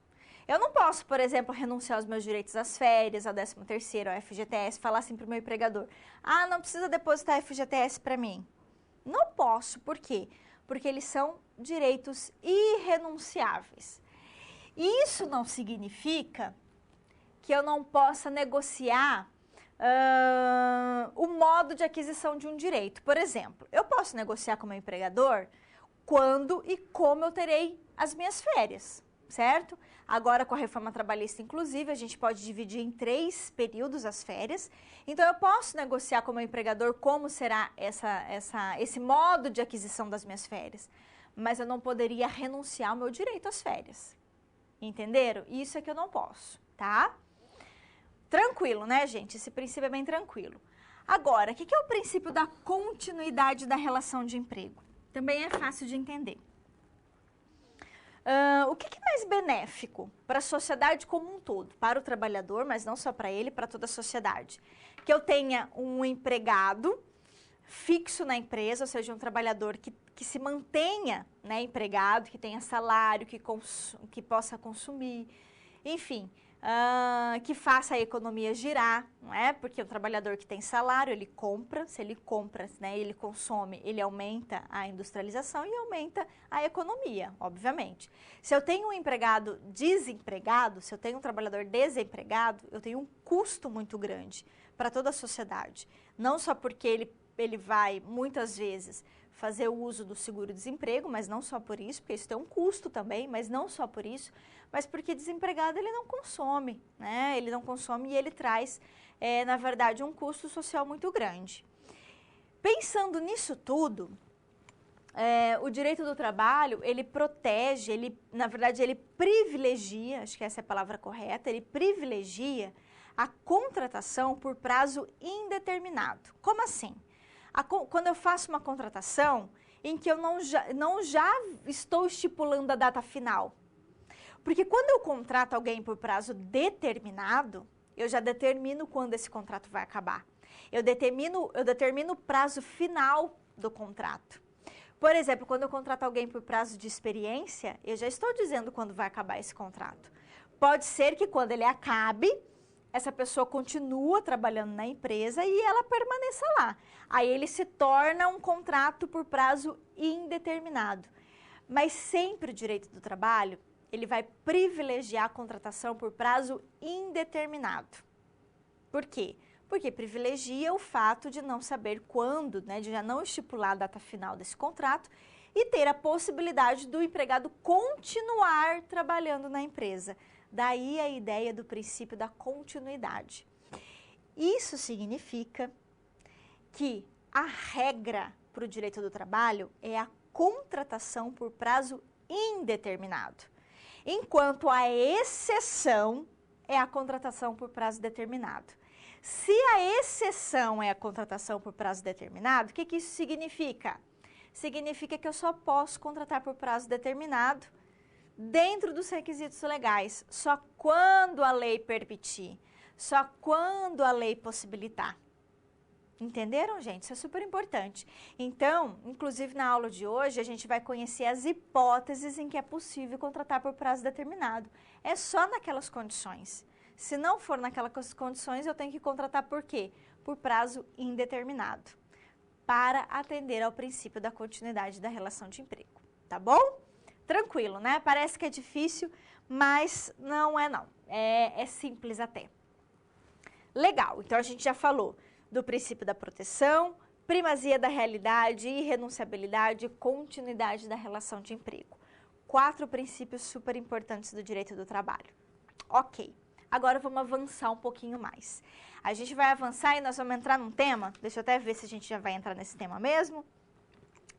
Eu não posso, por exemplo, renunciar aos meus direitos às férias, ao 13º, ao FGTS, falar assim para o meu empregador, não precisa depositar FGTS para mim. Não posso, por quê? Porque eles são direitos irrenunciáveis. Isso não significa que eu não possa negociar o modo de aquisição de um direito. Por exemplo, eu posso negociar com o meu empregador quando e como eu terei as minhas férias, certo? Agora, com a reforma trabalhista, inclusive, a gente pode dividir em 3 períodos as férias. Então, eu posso negociar com o meu empregador como será esse modo de aquisição das minhas férias. Mas eu não poderia renunciar ao meu direito às férias. Entenderam? Isso é que eu não posso, tá? Tranquilo, né, gente? Esse princípio é bem tranquilo. Agora, o que é o princípio da continuidade da relação de emprego? Também é fácil de entender. O que é mais benéfico para a sociedade como um todo? Para o trabalhador, mas não só para ele, para toda a sociedade. Que eu tenha um empregado fixo na empresa, ou seja, um trabalhador que se mantenha, né, empregado, que tenha salário, que possa consumir, enfim, que faça a economia girar, não é? Porque o trabalhador que tem salário, ele compra, se ele compra, né, ele consome, ele aumenta a industrialização e aumenta a economia, obviamente. Se eu tenho um empregado desempregado, se eu tenho um trabalhador desempregado, eu tenho um custo muito grande para toda a sociedade. Não só porque ele vai, muitas vezes, fazer o uso do seguro-desemprego, mas não só por isso, porque isso tem um custo também, mas não só por isso, mas porque desempregado ele não consome, né? Ele não consome e ele traz, na verdade, um custo social muito grande. Pensando nisso tudo, o direito do trabalho, ele protege, na verdade, ele privilegia, acho que essa é a palavra correta, ele privilegia a contratação por prazo indeterminado. Como assim? Quando eu faço uma contratação em que eu não já estou estipulando a data final. Porque quando eu contrato alguém por prazo determinado, eu já determino quando esse contrato vai acabar. Eu determino o prazo final do contrato. Por exemplo, quando eu contrato alguém por prazo de experiência, eu já estou dizendo quando vai acabar esse contrato. Pode ser que quando ele acabe, essa pessoa continua trabalhando na empresa e ela permaneça lá. Aí ele se torna um contrato por prazo indeterminado. Mas sempre o direito do trabalho, ele vai privilegiar a contratação por prazo indeterminado. Por quê? Porque privilegia o fato de não saber quando, né, de já não estipular a data final desse contrato e ter a possibilidade do empregado continuar trabalhando na empresa. Daí a ideia do princípio da continuidade. Isso significa que a regra para o direito do trabalho é a contratação por prazo indeterminado, enquanto a exceção é a contratação por prazo determinado. Se a exceção é a contratação por prazo determinado, o que isso significa? Significa que eu só posso contratar por prazo determinado dentro dos requisitos legais, só quando a lei permitir, só quando a lei possibilitar. Entenderam, gente? Isso é super importante. Então, inclusive na aula de hoje, a gente vai conhecer as hipóteses em que é possível contratar por prazo determinado. É só naquelas condições. Se não for naquelas condições, eu tenho que contratar por quê? Por prazo indeterminado, para atender ao princípio da continuidade da relação de emprego. Tá bom? Tranquilo, né? Parece que é difícil, mas não é não. É simples até. Legal, então a gente já falou do princípio da proteção, primazia da realidade, irrenunciabilidade e continuidade da relação de emprego. 4 princípios super importantes do direito do trabalho. Ok, agora vamos avançar um pouquinho mais. A gente vai avançar e nós vamos entrar num tema, deixa eu até ver se a gente já vai entrar nesse tema mesmo.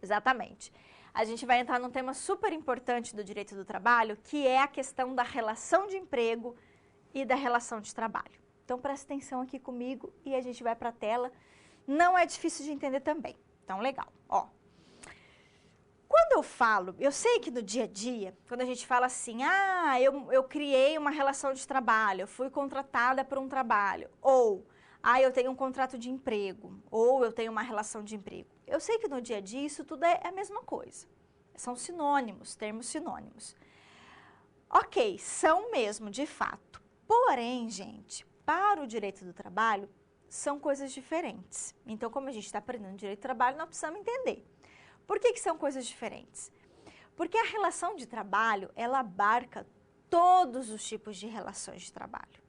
Exatamente. a gente vai entrar num tema super importante do direito do trabalho, que é a questão da relação de emprego e da relação de trabalho. Então, presta atenção aqui comigo e a gente vai para a tela. Não é difícil de entender também. Então, legal. Ó, quando eu falo, eu sei que no dia a dia, quando a gente fala assim, eu criei uma relação de trabalho, eu fui contratada por um trabalho, ou, eu tenho um contrato de emprego, ou eu tenho uma relação de emprego. Eu sei que no dia a dia isso tudo é a mesma coisa. São sinônimos, termos sinônimos. Ok, são mesmo, de fato. Porém, gente, para o direito do trabalho, são coisas diferentes. Então, como a gente está aprendendo direito do trabalho, nós precisamos entender. Por que são coisas diferentes? Porque a relação de trabalho, ela abarca todos os tipos de relações de trabalho.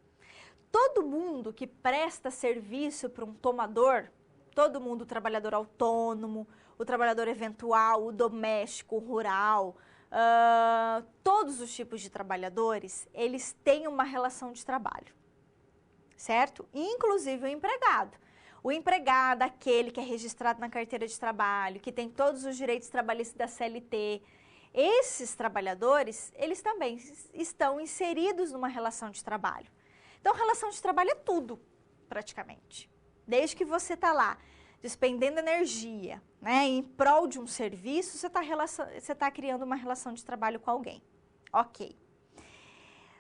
Todo mundo que presta serviço para um tomador, todo mundo, o trabalhador autônomo, o trabalhador eventual, o doméstico, o rural, todos os tipos de trabalhadores, eles têm uma relação de trabalho, certo? Inclusive o empregado. O empregado, aquele que é registrado na carteira de trabalho, que tem todos os direitos trabalhistas da CLT, esses trabalhadores, eles também estão inseridos numa relação de trabalho. Então, relação de trabalho é tudo, praticamente. Desde que você está lá despendendo energia, né, em prol de um serviço, você está criando uma relação de trabalho com alguém. Ok.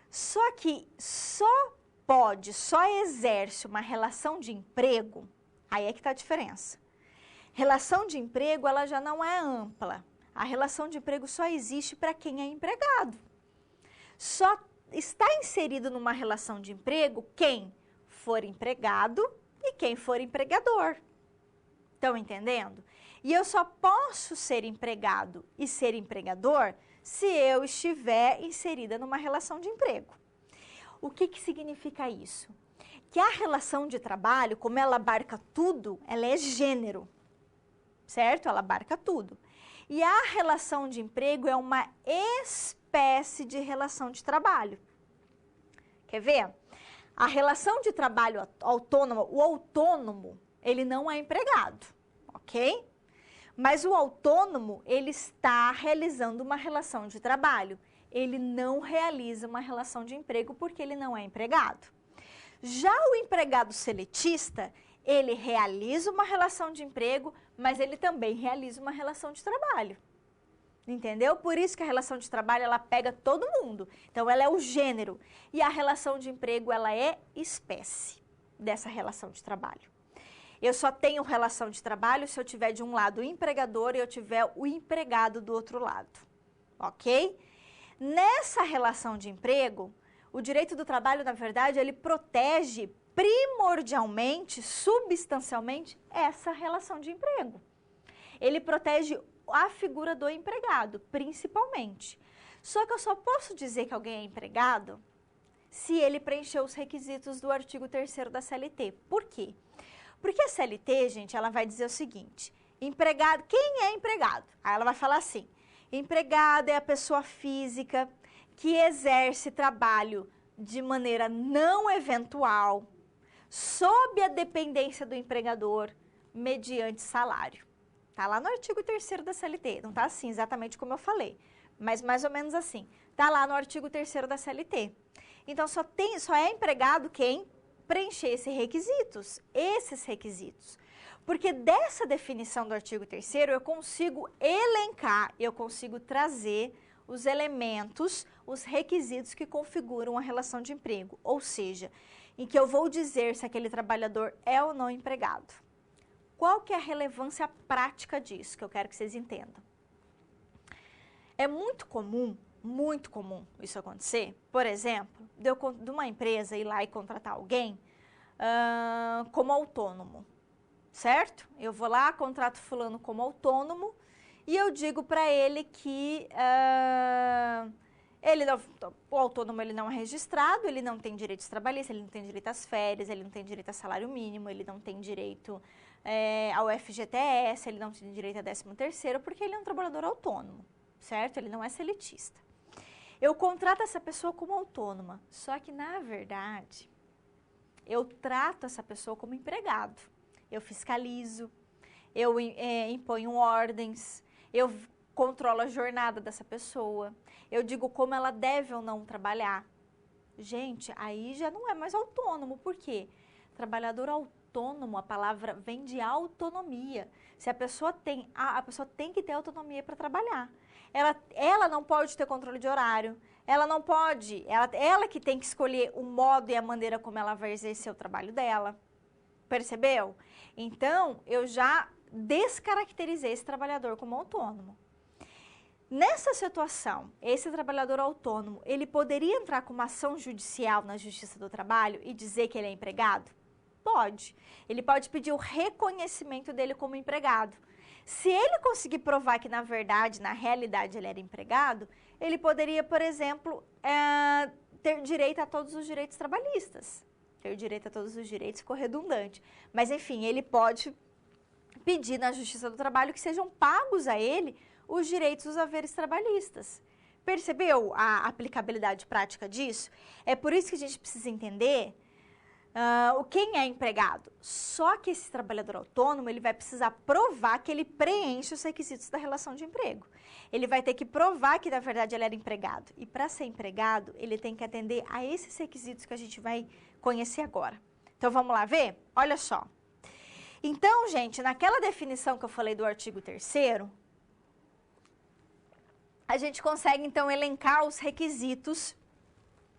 Só que só exerce uma relação de emprego, aí é que está a diferença. Relação de emprego, ela já não é ampla. A relação de emprego só existe para quem é empregado. Só está inserido numa relação de emprego quem for empregado e quem for empregador. Estão entendendo? E eu só posso ser empregado e ser empregador se eu estiver inserida numa relação de emprego. O que significa isso? Que a relação de trabalho, como ela abarca tudo, ela é gênero, certo? Ela abarca tudo. E a relação de emprego é uma espécie de relação de trabalho. Quer ver? A relação de trabalho autônoma, o autônomo, ele não é empregado, ok? Mas o autônomo, ele está realizando uma relação de trabalho. Ele não realiza uma relação de emprego porque ele não é empregado. Já o empregado seletista, ele realiza uma relação de emprego, mas ele também realiza uma relação de trabalho. Entendeu? Por isso que a relação de trabalho, ela pega todo mundo. Então, ela é o gênero. E a relação de emprego, ela é espécie dessa relação de trabalho. Eu só tenho relação de trabalho se eu tiver de um lado o empregador e eu tiver o empregado do outro lado. Ok? Nessa relação de emprego, o direito do trabalho, na verdade, ele protege primordialmente, substancialmente, essa relação de emprego. Ele protege a figura do empregado, principalmente. Só que eu só posso dizer que alguém é empregado se ele preencheu os requisitos do artigo 3º da CLT. Por quê? Porque a CLT, gente, ela vai dizer o seguinte, empregado, quem é empregado? Aí ela vai falar assim, empregado é a pessoa física que exerce trabalho de maneira não eventual, sob a dependência do empregador, mediante salário. Tá lá no artigo 3º da CLT, não tá assim exatamente como eu falei, mas mais ou menos assim. Tá lá no artigo 3º da CLT. Então, só é empregado quem preencher esses requisitos. Porque dessa definição do artigo 3º, eu consigo elencar, eu consigo trazer os elementos, os requisitos que configuram a relação de emprego. Ou seja, em que eu vou dizer se aquele trabalhador é ou não empregado. Qual que é a relevância prática disso, que eu quero que vocês entendam? É muito comum isso acontecer, por exemplo, de uma empresa ir lá e contratar alguém como autônomo, certo? Eu vou lá, contrato fulano como autônomo e eu digo para ele que o autônomo ele não é registrado, ele não tem direitos trabalhistas, ele não tem direito às férias, ele não tem direito a salário mínimo, ele não tem direito ao FGTS, ele não tem direito a 13º, porque ele é um trabalhador autônomo, certo? Ele não é seletista. Eu contrato essa pessoa como autônoma, só que, na verdade, eu trato essa pessoa como empregado. Eu fiscalizo, eu imponho ordens, eu controlo a jornada dessa pessoa, eu digo como ela deve ou não trabalhar. Gente, aí já não é mais autônomo, por quê? Trabalhador autônomo, a palavra vem de autonomia. Se a pessoa tem, a pessoa tem que ter autonomia para trabalhar. Ela não pode ter controle de horário, ela não pode, ela que tem que escolher o modo e a maneira como ela vai exercer o trabalho dela. Percebeu? Então, eu já descaracterizei esse trabalhador como autônomo. Nessa situação, esse trabalhador autônomo, ele poderia entrar com uma ação judicial na Justiça do Trabalho e dizer que ele é empregado? Pode. Ele pode pedir o reconhecimento dele como empregado. Se ele conseguir provar que, na verdade, na realidade, ele era empregado, ele poderia, por exemplo, ter direito a todos os direitos trabalhistas. Ter direito a todos os direitos ficou redundante. Mas, enfim, ele pode pedir na Justiça do Trabalho que sejam pagos a ele os direitos dos haveres trabalhistas. Percebeu a aplicabilidade prática disso? É por isso que a gente precisa entender quem é empregado. Só que esse trabalhador autônomo, ele vai precisar provar que ele preenche os requisitos da relação de emprego. Ele vai ter que provar que, na verdade, ele era empregado. E para ser empregado, ele tem que atender a esses requisitos que a gente vai conhecer agora. Então, vamos lá ver? Olha só. Então, gente, naquela definição que eu falei do artigo 3º, a gente consegue, então, elencar os requisitos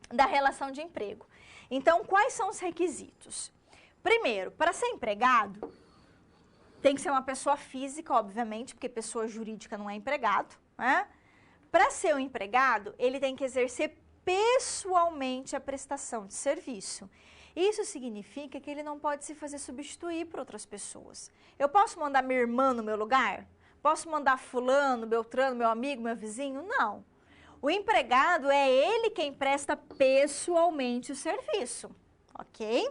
da relação de emprego. Então, quais são os requisitos? Primeiro, para ser empregado, tem que ser uma pessoa física, obviamente, porque pessoa jurídica não é empregado, né? Para ser um empregado, ele tem que exercer pessoalmente a prestação de serviço. Isso significa que ele não pode se fazer substituir por outras pessoas. Eu posso mandar minha irmã no meu lugar? Posso mandar fulano, beltrano, meu amigo, meu vizinho? Não. O empregado é ele quem presta pessoalmente o serviço, ok?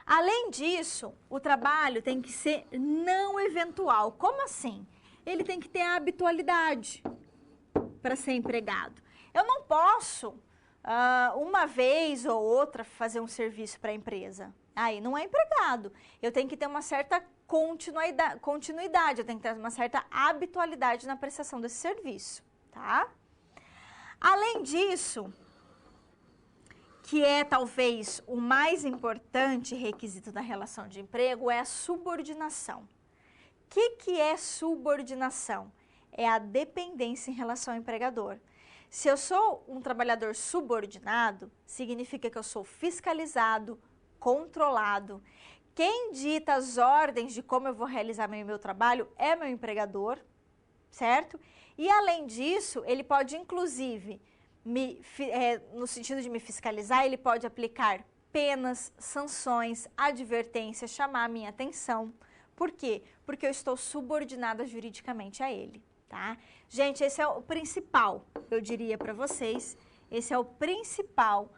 Além disso, o trabalho tem que ser não eventual. Como assim? Ele tem que ter a habitualidade para ser empregado. Eu não posso, uma vez ou outra, fazer um serviço para a empresa. Aí não é empregado. Eu tenho que ter uma certa continuidade, eu tenho que ter uma certa habitualidade na prestação desse serviço, tá? Além disso, que é talvez o mais importante requisito da relação de emprego, é a subordinação. O que é subordinação? É a dependência em relação ao empregador. Se eu sou um trabalhador subordinado, significa que eu sou fiscalizado, controlado. Quem dita as ordens de como eu vou realizar meu trabalho é meu empregador, certo? E além disso, ele pode inclusive, no sentido de me fiscalizar, ele pode aplicar penas, sanções, advertências, chamar a minha atenção. Por quê? Porque eu estou subordinada juridicamente a ele, tá? Gente, esse é o principal, eu diria para vocês, esse é o principal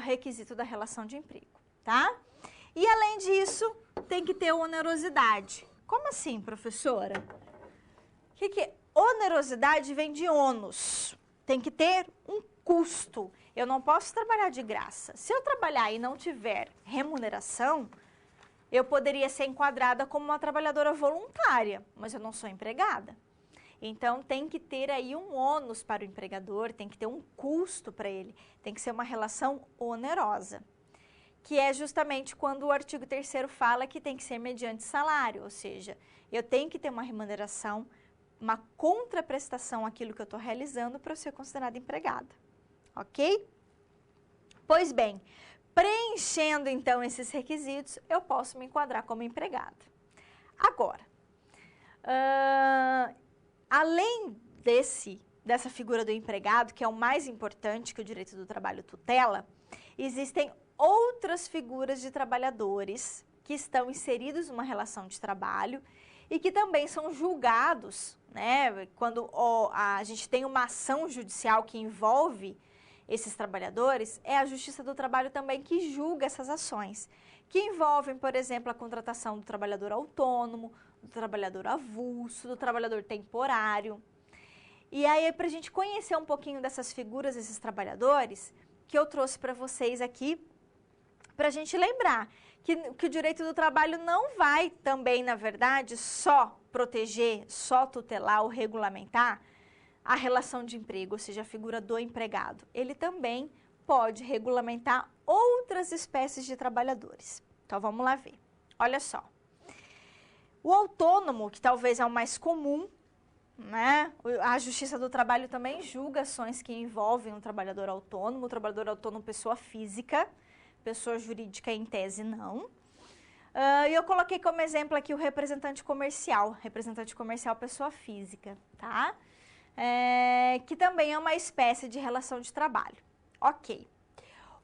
requisito da relação de emprego, tá? E além disso, tem que ter onerosidade. Como assim, professora? O que é? Onerosidade vem de ônus. Tem que ter um custo. Eu não posso trabalhar de graça. Se eu trabalhar e não tiver remuneração, eu poderia ser enquadrada como uma trabalhadora voluntária, mas eu não sou empregada. Então, tem que ter aí um ônus para o empregador, tem que ter um custo para ele, tem que ser uma relação onerosa, que é justamente quando o artigo 3º fala que tem que ser mediante salário, ou seja, eu tenho que ter uma remuneração, uma contraprestação àquilo que eu estou realizando para eu ser considerada empregada, ok? Pois bem, preenchendo então esses requisitos, eu posso me enquadrar como empregada. Agora, além dessa figura do empregado, que é o mais importante que o direito do trabalho tutela, existem outras figuras de trabalhadores que estão inseridos numa relação de trabalho e que também são julgados, né? Quando a gente tem uma ação judicial que envolve esses trabalhadores, é a Justiça do Trabalho também que julga essas ações, que envolvem, por exemplo, a contratação do trabalhador autônomo, do trabalhador avulso, do trabalhador temporário. E aí, para a gente conhecer um pouquinho dessas figuras, desses trabalhadores, que eu trouxe para vocês aqui, para a gente lembrar que o direito do trabalho não vai também, na verdade, só proteger, só tutelar ou regulamentar a relação de emprego, ou seja, a figura do empregado. Ele também pode regulamentar outras espécies de trabalhadores. Então, vamos lá ver. Olha só. O autônomo, que talvez é o mais comum, né? A Justiça do Trabalho também julga ações que envolvem um trabalhador autônomo. O trabalhador autônomo, pessoa física, pessoa jurídica, em tese, não. E eu coloquei como exemplo aqui o representante comercial, pessoa física, tá? Que também é uma espécie de relação de trabalho. Ok.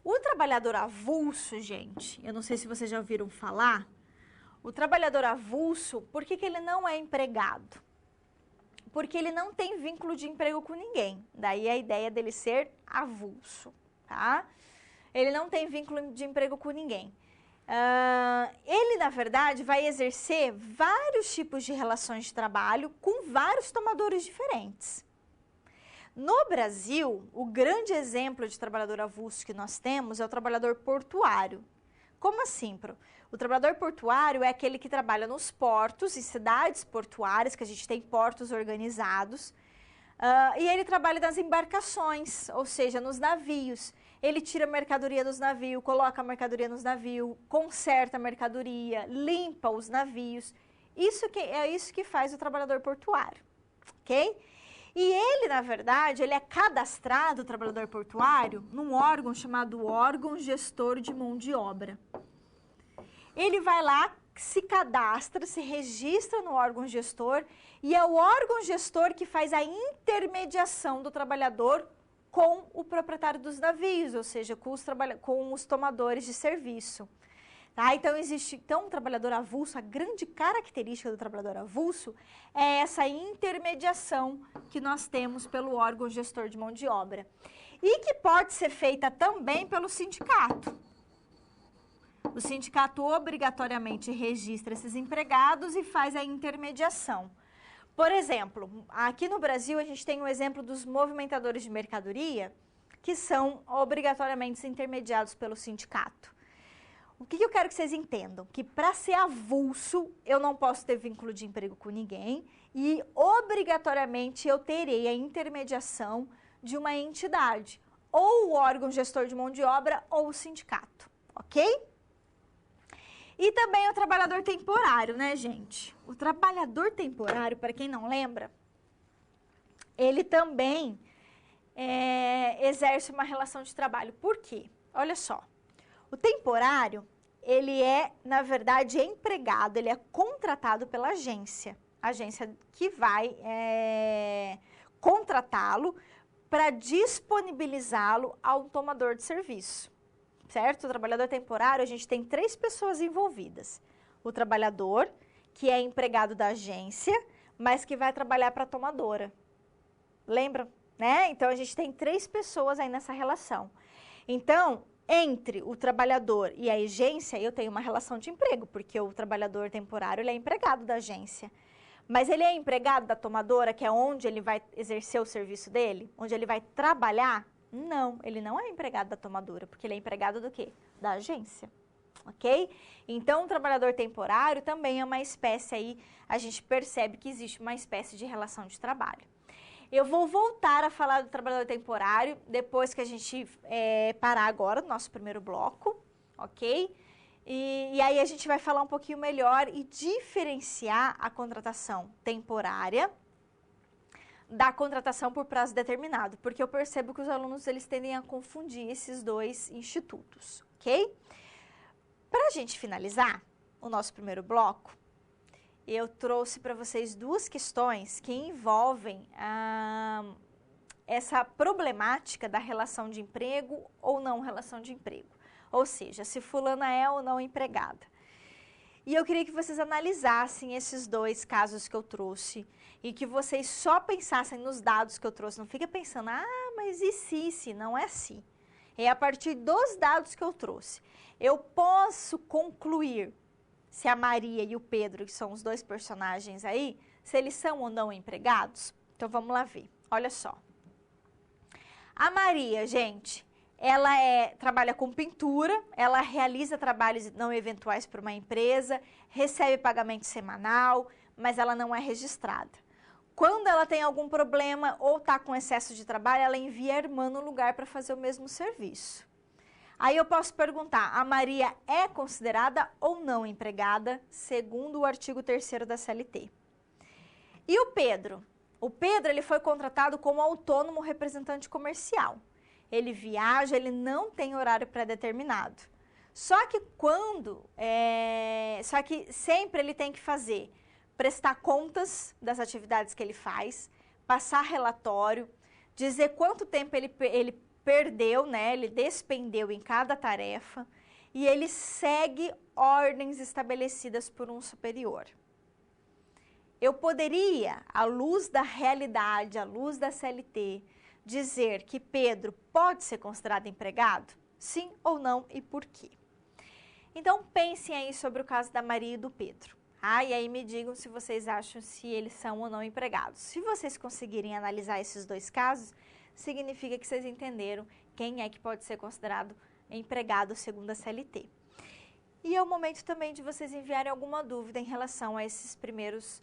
O trabalhador avulso, gente, eu não sei se vocês já ouviram falar, o trabalhador avulso, por que ele não é empregado? Porque ele não tem vínculo de emprego com ninguém, daí a ideia dele ser avulso, tá? Ele não tem vínculo de emprego com ninguém. Ele, na verdade, vai exercer vários tipos de relações de trabalho com vários tomadores diferentes. No Brasil, o grande exemplo de trabalhador avulso que nós temos é o trabalhador portuário. Como assim, Pro? O trabalhador portuário é aquele que trabalha nos portos, em cidades portuárias, que a gente tem portos organizados, e ele trabalha nas embarcações, ou seja, nos navios. Ele tira a mercadoria dos navios, coloca a mercadoria nos navios, conserta a mercadoria, limpa os navios. É isso que faz o trabalhador portuário, ok? E ele, na verdade, ele é cadastrado, o trabalhador portuário, num órgão chamado órgão gestor de mão de obra. Ele vai lá, se cadastra, se registra no órgão gestor e é o órgão gestor que faz a intermediação do trabalhador com o proprietário dos navios, ou seja, com os tomadores de serviço. Tá? Então, o trabalhador avulso, a grande característica do trabalhador avulso é essa intermediação que nós temos pelo órgão gestor de mão de obra. E que pode ser feita também pelo sindicato. O sindicato obrigatoriamente registra esses empregados e faz a intermediação. Por exemplo, aqui no Brasil a gente tem o exemplo dos movimentadores de mercadoria, que são obrigatoriamente intermediados pelo sindicato. O que eu quero que vocês entendam? Que para ser avulso, eu não posso ter vínculo de emprego com ninguém e obrigatoriamente eu terei a intermediação de uma entidade, ou o órgão gestor de mão de obra ou o sindicato, ok? E também o trabalhador temporário, né, gente? O trabalhador temporário, para quem não lembra, ele também exerce uma relação de trabalho. Por quê? Olha só. O temporário, ele é, na verdade, empregado, ele é contratado pela agência. A agência que vai contratá-lo para disponibilizá-lo ao tomador de serviço. Certo? O trabalhador temporário, a gente tem 3 pessoas envolvidas. O trabalhador, que é empregado da agência, mas que vai trabalhar para a tomadora. Lembram? Né? Então, a gente tem 3 pessoas aí nessa relação. Então, entre o trabalhador e a agência, eu tenho uma relação de emprego, porque o trabalhador temporário, ele é empregado da agência. Mas ele é empregado da tomadora, que é onde ele vai exercer o serviço dele? Onde ele vai trabalhar? Não, ele não é empregado da tomadora, porque ele é empregado do quê? Da agência, ok? Então, o trabalhador temporário também é uma espécie aí, a gente percebe que existe uma espécie de relação de trabalho. Eu vou voltar a falar do trabalhador temporário depois que a gente parar agora no nosso primeiro bloco, ok? E aí a gente vai falar um pouquinho melhor e diferenciar a contratação temporária da contratação por prazo determinado, porque eu percebo que os alunos eles tendem a confundir esses dois institutos, ok? Para a gente finalizar o nosso primeiro bloco, eu trouxe para vocês 2 questões que envolvem essa problemática da relação de emprego ou não relação de emprego, ou seja, se fulana é ou não empregada. E eu queria que vocês analisassem esses 2 casos que eu trouxe e que vocês só pensassem nos dados que eu trouxe. Não fica pensando, mas e se? Não é se. É a partir dos dados que eu trouxe. Eu posso concluir se a Maria e o Pedro, que são os 2 personagens aí, se eles são ou não empregados. Então, vamos lá ver. Olha só. A Maria, gente, ela trabalha com pintura, ela realiza trabalhos não eventuais para uma empresa, recebe pagamento semanal, mas ela não é registrada. Quando ela tem algum problema ou está com excesso de trabalho, ela envia a irmã no lugar para fazer o mesmo serviço. Aí eu posso perguntar, a Maria é considerada ou não empregada, segundo o artigo 3º da CLT? E o Pedro? O Pedro, ele foi contratado como autônomo representante comercial. Ele viaja, ele não tem horário pré-determinado. Só que sempre ele tem que prestar contas das atividades que ele faz, passar relatório, dizer quanto tempo ele perdeu, né? Ele despendeu em cada tarefa e ele segue ordens estabelecidas por um superior. Eu poderia, à luz da realidade, à luz da CLT, dizer que Pedro pode ser considerado empregado? Sim ou não e por quê? Então pensem aí sobre o caso da Maria e do Pedro. E aí me digam se vocês acham se eles são ou não empregados. Se vocês conseguirem analisar esses dois casos, significa que vocês entenderam quem é que pode ser considerado empregado segundo a CLT. E é o momento também de vocês enviarem alguma dúvida em relação a esses primeiros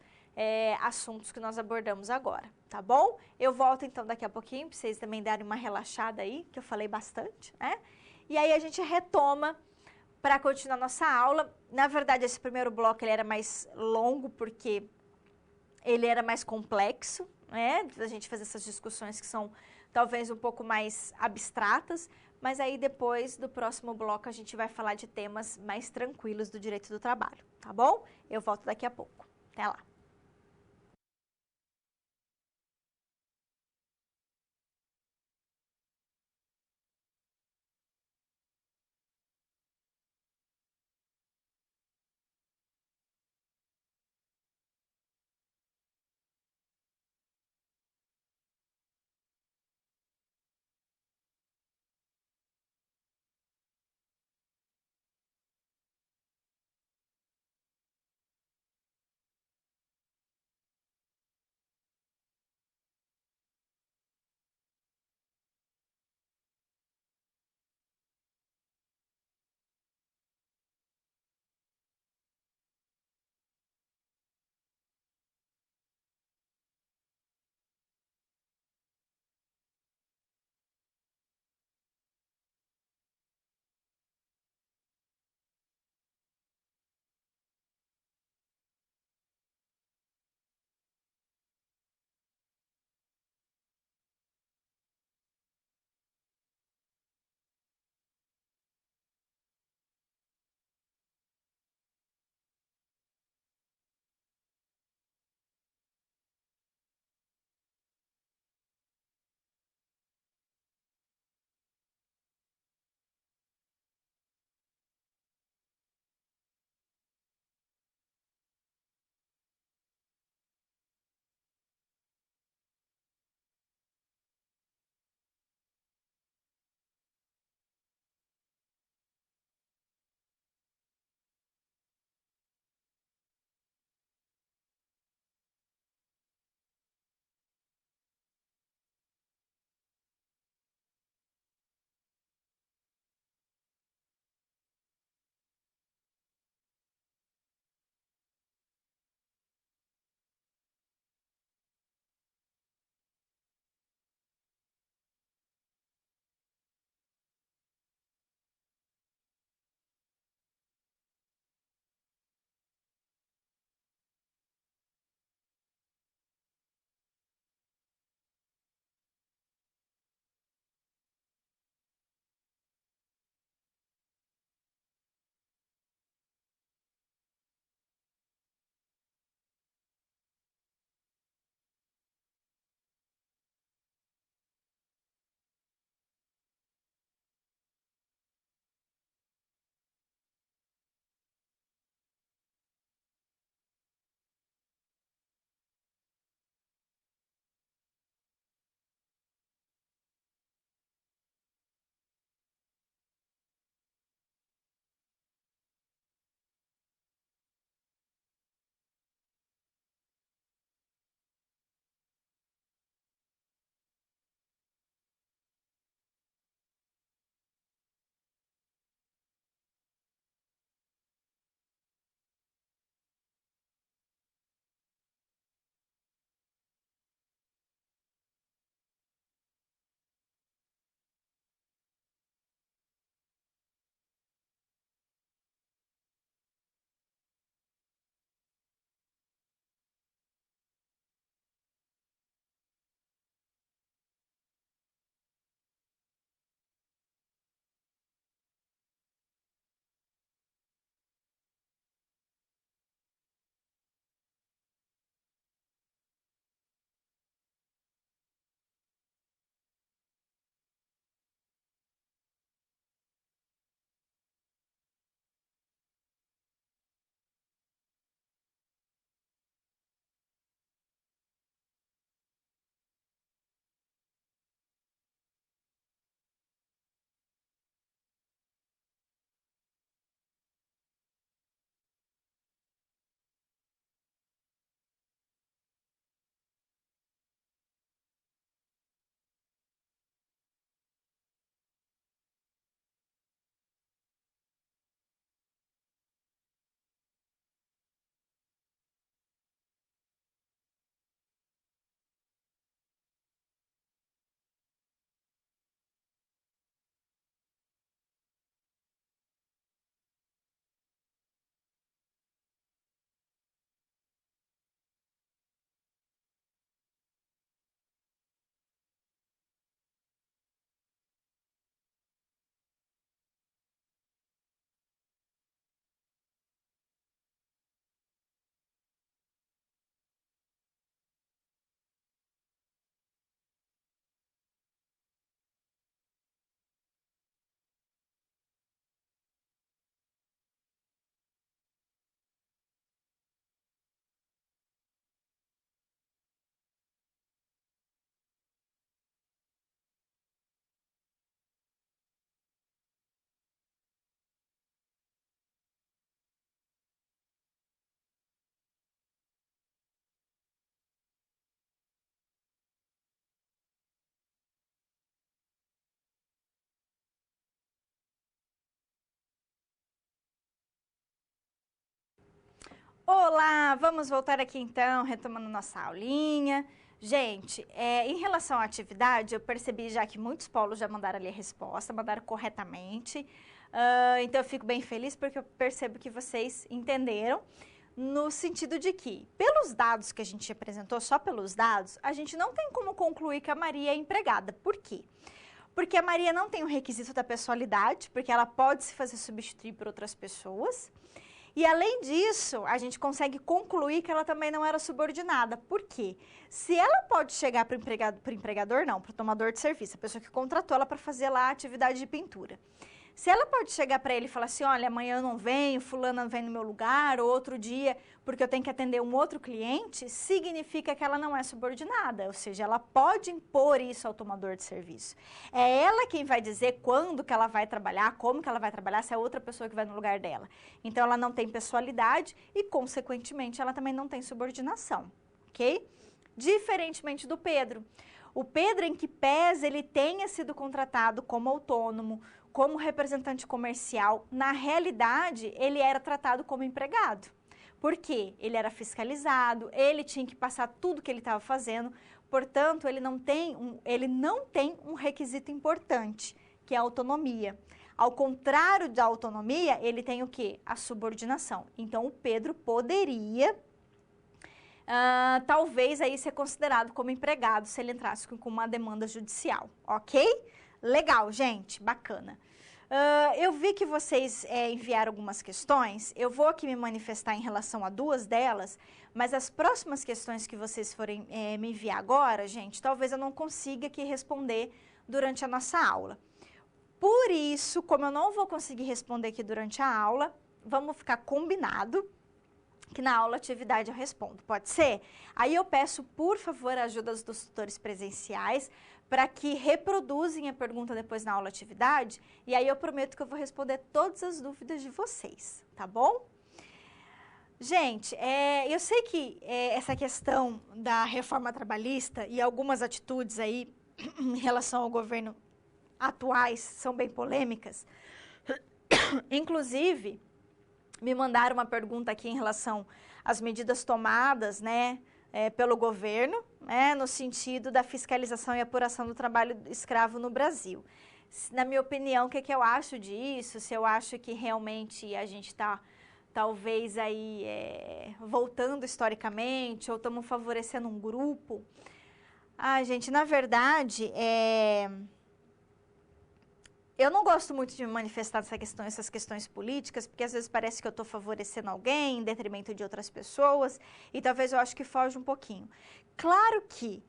assuntos que nós abordamos agora, tá bom? Eu volto então daqui a pouquinho para vocês também darem uma relaxada aí, que eu falei bastante, né? E aí a gente retoma para continuar nossa aula. Na verdade, esse primeiro bloco ele era mais longo porque ele era mais complexo, né? A gente fazer essas discussões que são talvez um pouco mais abstratas, mas aí depois do próximo bloco a gente vai falar de temas mais tranquilos do direito do trabalho, tá bom? Eu volto daqui a pouco. Até lá! Olá, vamos voltar aqui então, retomando nossa aulinha. Gente, em relação à atividade, eu percebi já que muitos polos já mandaram ali a resposta, mandaram corretamente. Então eu fico bem feliz porque eu percebo que vocês entenderam, no sentido de que, pelos dados que a gente apresentou, só pelos dados, a gente não tem como concluir que a Maria é empregada. Por quê? Porque a Maria não tem o requisito da pessoalidade, porque ela pode se fazer substituir por outras pessoas. E, além disso, a gente consegue concluir que ela também não era subordinada. Por quê? Se ela pode chegar para o empregador, não, para o tomador de serviço, a pessoa que contratou ela para fazer lá a atividade de pintura. Se ela pode chegar para ele e falar assim, olha, amanhã eu não venho, fulana vem no meu lugar, ou outro dia, porque eu tenho que atender um outro cliente, significa que ela não é subordinada, ou seja, ela pode impor isso ao tomador de serviço. É ela quem vai dizer quando que ela vai trabalhar, como que ela vai trabalhar, se é outra pessoa que vai no lugar dela. Então, ela não tem pessoalidade e, consequentemente, ela também não tem subordinação, ok? Diferentemente do Pedro. O Pedro, em que pese ele tenha sido contratado como autônomo, como representante comercial, na realidade, ele era tratado como empregado. Por quê? Ele era fiscalizado, ele tinha que passar tudo que ele estava fazendo, portanto, ele não tem um requisito importante, que é a autonomia. Ao contrário da autonomia, ele tem o quê? A subordinação. Então, o Pedro poderia, talvez, aí ser considerado como empregado, se ele entrasse com uma demanda judicial, ok? Legal, gente, bacana. Eu vi que vocês enviaram algumas questões, eu vou aqui me manifestar em relação a duas delas, mas as próximas questões que vocês forem me enviar agora, gente, talvez eu não consiga aqui responder durante a nossa aula. Por isso, como eu não vou conseguir responder aqui durante a aula, vamos ficar combinado que na aula atividade eu respondo, pode ser? Aí eu peço, por favor, a ajuda dos tutores presenciais para que reproduzem a pergunta depois na aula atividade, e aí eu prometo que eu vou responder todas as dúvidas de vocês, tá bom? Gente, eu sei que essa questão da reforma trabalhista e algumas atitudes aí em relação ao governo atuais são bem polêmicas. Inclusive, me mandaram uma pergunta aqui em relação às medidas tomadas, né, pelo governo, né, no sentido da fiscalização e apuração do trabalho escravo no Brasil. Na minha opinião, o que eu acho disso? Se eu acho que realmente a gente está, talvez, aí voltando historicamente, ou estamos favorecendo um grupo. Gente, na verdade, eu não gosto muito de me manifestar essas questões políticas, porque às vezes parece que eu estou favorecendo alguém em detrimento de outras pessoas, e talvez eu acho que foge um pouquinho. Claro que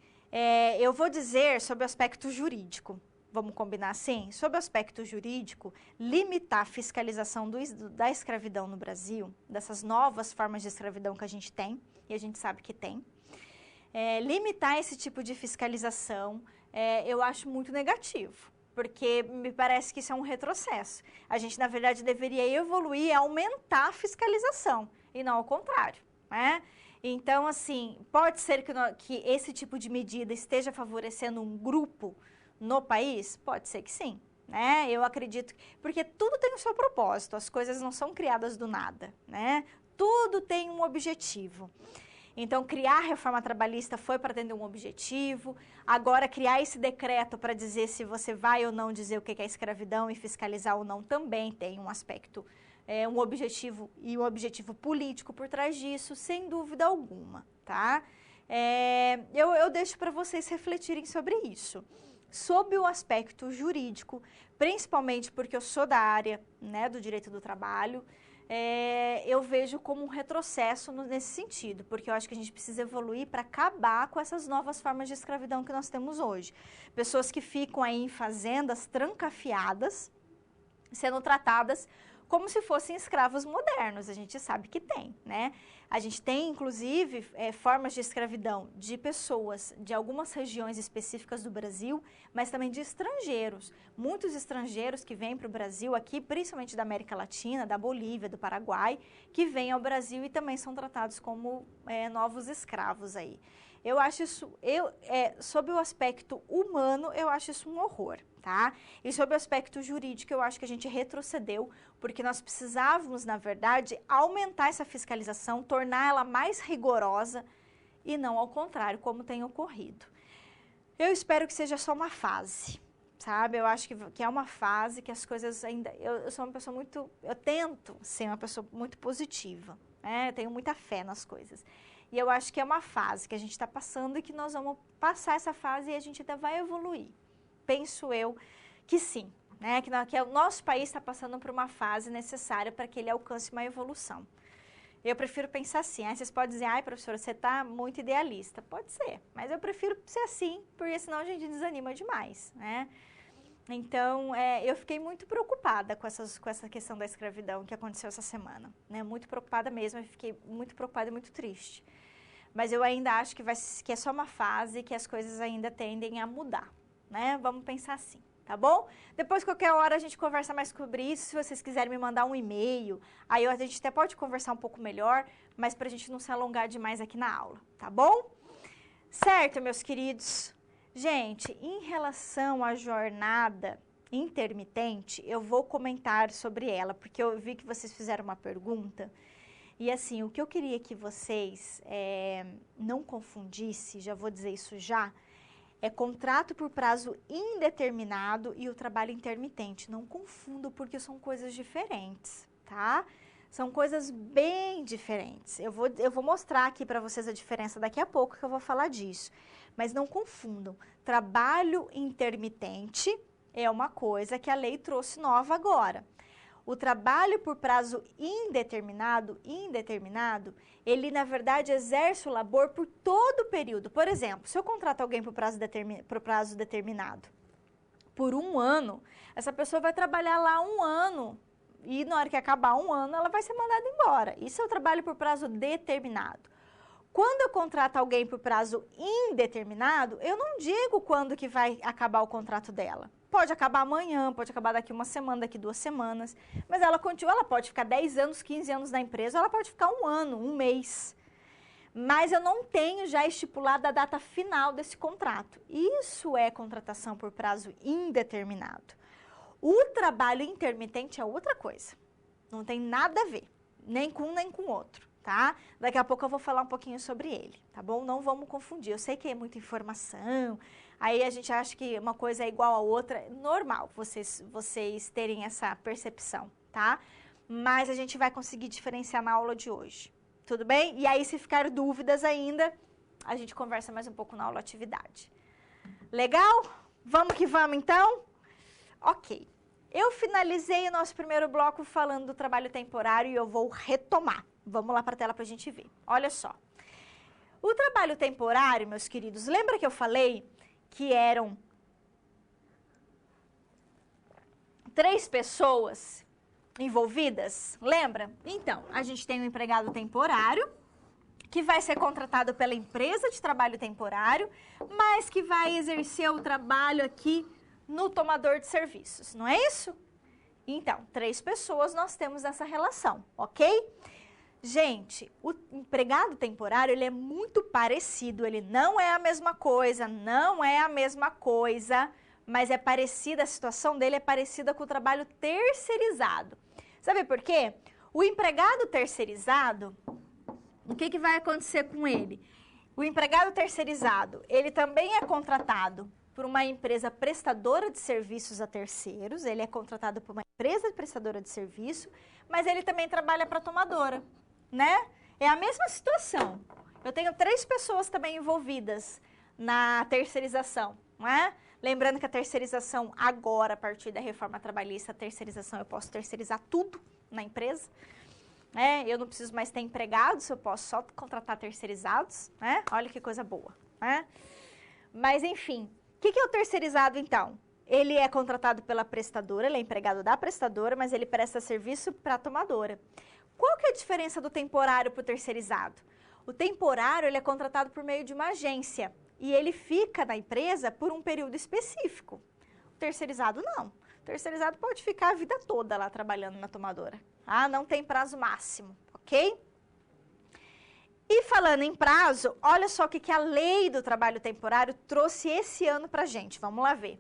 eu vou dizer sobre o aspecto jurídico, vamos combinar assim? Sobre o aspecto jurídico, limitar a fiscalização da escravidão no Brasil, dessas novas formas de escravidão que a gente tem, e a gente sabe que tem, limitar esse tipo de fiscalização, eu acho muito negativo. Porque me parece que isso é um retrocesso. A gente, na verdade, deveria evoluir e aumentar a fiscalização, e não ao contrário, né? Então, assim, pode ser que esse tipo de medida esteja favorecendo um grupo no país? Pode ser que sim, né? Eu acredito, porque tudo tem o seu propósito, as coisas não são criadas do nada, né? Tudo tem um objetivo. Então, criar a reforma trabalhista foi para atender um objetivo. Agora, criar esse decreto para dizer se você vai ou não dizer o que é escravidão e fiscalizar ou não também tem um aspecto, um objetivo e um objetivo político por trás disso, sem dúvida alguma, tá? Eu deixo para vocês refletirem sobre isso. Sob o aspecto jurídico, principalmente porque eu sou da área, né, do direito do trabalho, eu vejo como um retrocesso nesse sentido, porque eu acho que a gente precisa evoluir para acabar com essas novas formas de escravidão que nós temos hoje. Pessoas que ficam aí em fazendas trancafiadas, sendo tratadas como se fossem escravos modernos, a gente sabe que tem, né? A gente tem, inclusive, formas de escravidão de pessoas de algumas regiões específicas do Brasil, mas também de estrangeiros. Muitos estrangeiros que vêm para o Brasil aqui, principalmente da América Latina, da Bolívia, do Paraguai, que vêm ao Brasil e também são tratados como novos escravos aí. Eu acho isso, sob o aspecto humano, eu acho isso um horror, tá? E sob o aspecto jurídico, eu acho que a gente retrocedeu, porque nós precisávamos, na verdade, aumentar essa fiscalização, tornar ela mais rigorosa e não ao contrário, como tem ocorrido. Eu espero que seja só uma fase, sabe? Eu acho que é uma fase que as coisas ainda... Eu sou uma pessoa muito... Eu tento ser uma pessoa muito positiva, né? Eu tenho muita fé nas coisas. E eu acho que é uma fase que a gente está passando e que nós vamos passar essa fase e a gente ainda vai evoluir. Penso eu que sim, né? Que o nosso país está passando por uma fase necessária para que ele alcance uma evolução. Eu prefiro pensar assim. Aí vocês podem dizer, ai, professora, você está muito idealista. Pode ser, mas eu prefiro ser assim, porque senão a gente desanima demais, né? Então, eu fiquei muito preocupada com essa questão da escravidão que aconteceu essa semana, né? Muito preocupada mesmo, eu fiquei muito preocupada e muito triste. Mas eu ainda acho que é só uma fase e que as coisas ainda tendem a mudar, né? Vamos pensar assim, tá bom? Depois, qualquer hora, a gente conversa mais sobre isso. Se vocês quiserem me mandar um e-mail, aí a gente até pode conversar um pouco melhor, mas pra gente não se alongar demais aqui na aula, tá bom? Certo, meus queridos? Gente, em relação à jornada intermitente, eu vou comentar sobre ela, porque eu vi que vocês fizeram uma pergunta. E assim, o que eu queria que vocês não confundissem, já vou dizer isso já, é contrato por prazo indeterminado e o trabalho intermitente. Não confundo, porque são coisas diferentes, tá? São coisas bem diferentes. Eu vou mostrar aqui para vocês a diferença daqui a pouco, que eu vou falar disso. Mas não confundam. Trabalho intermitente é uma coisa que a lei trouxe nova agora. O trabalho por prazo indeterminado, ele, na verdade, exerce o labor por todo o período. Por exemplo, se eu contrato alguém por prazo determinado por 1 ano, essa pessoa vai trabalhar lá 1 ano e na hora que acabar 1 ano, ela vai ser mandada embora. Isso é o trabalho por prazo determinado. Quando eu contrato alguém por prazo indeterminado, eu não digo quando que vai acabar o contrato dela. Pode acabar amanhã, pode acabar daqui 1 semana, daqui 2 semanas, mas ela continua, ela pode ficar 10 anos, 15 anos na empresa, ela pode ficar 1 ano, 1 mês. Mas eu não tenho já estipulada a data final desse contrato. Isso é contratação por prazo indeterminado. O trabalho intermitente é outra coisa. Não tem nada a ver, nem com um nem com o outro, tá? Daqui a pouco eu vou falar um pouquinho sobre ele, tá bom? Não vamos confundir. Eu sei que é muita informação, aí a gente acha que uma coisa é igual a outra. É normal vocês terem essa percepção, tá? Mas a gente vai conseguir diferenciar na aula de hoje, tudo bem? E aí, se ficar dúvidas ainda, a gente conversa mais um pouco na aula atividade. Legal? Vamos que vamos, então? Ok. Eu finalizei o nosso primeiro bloco falando do trabalho temporário e eu vou retomar. Vamos lá para a tela para a gente ver. Olha só. O trabalho temporário, meus queridos, lembra que eu falei que eram 3 pessoas envolvidas? Lembra? Então, a gente tem um empregado temporário, que vai ser contratado pela empresa de trabalho temporário, mas que vai exercer o trabalho aqui no tomador de serviços, não é isso? Então, 3 pessoas nós temos essa relação, ok? Gente, o empregado temporário, ele é muito parecido, ele não é a mesma coisa, mas é parecida, a situação dele é parecida com o trabalho terceirizado. Sabe por quê? O empregado terceirizado, o que vai acontecer com ele? O empregado terceirizado, ele também é contratado por uma empresa prestadora de serviços a terceiros, ele é contratado por uma empresa prestadora de serviço, mas ele também trabalha para a tomadora, né? É a mesma situação. Eu tenho 3 pessoas também envolvidas na terceirização, não é? Lembrando que a terceirização agora, a partir da reforma trabalhista, a terceirização eu posso terceirizar tudo na empresa, né? Eu não preciso mais ter empregados, eu posso só contratar terceirizados, né? Olha que coisa boa, né? Mas enfim, o que é o terceirizado então? Ele é contratado pela prestadora, ele é empregado da prestadora, mas ele presta serviço para a tomadora. Qual que é a diferença do temporário para o terceirizado? O temporário, ele é contratado por meio de uma agência e ele fica na empresa por um período específico. O terceirizado não. O terceirizado pode ficar a vida toda lá trabalhando na tomadora. Ah, não tem prazo máximo, ok? E falando em prazo, olha só o que a lei do trabalho temporário trouxe esse ano pra gente. Vamos lá ver.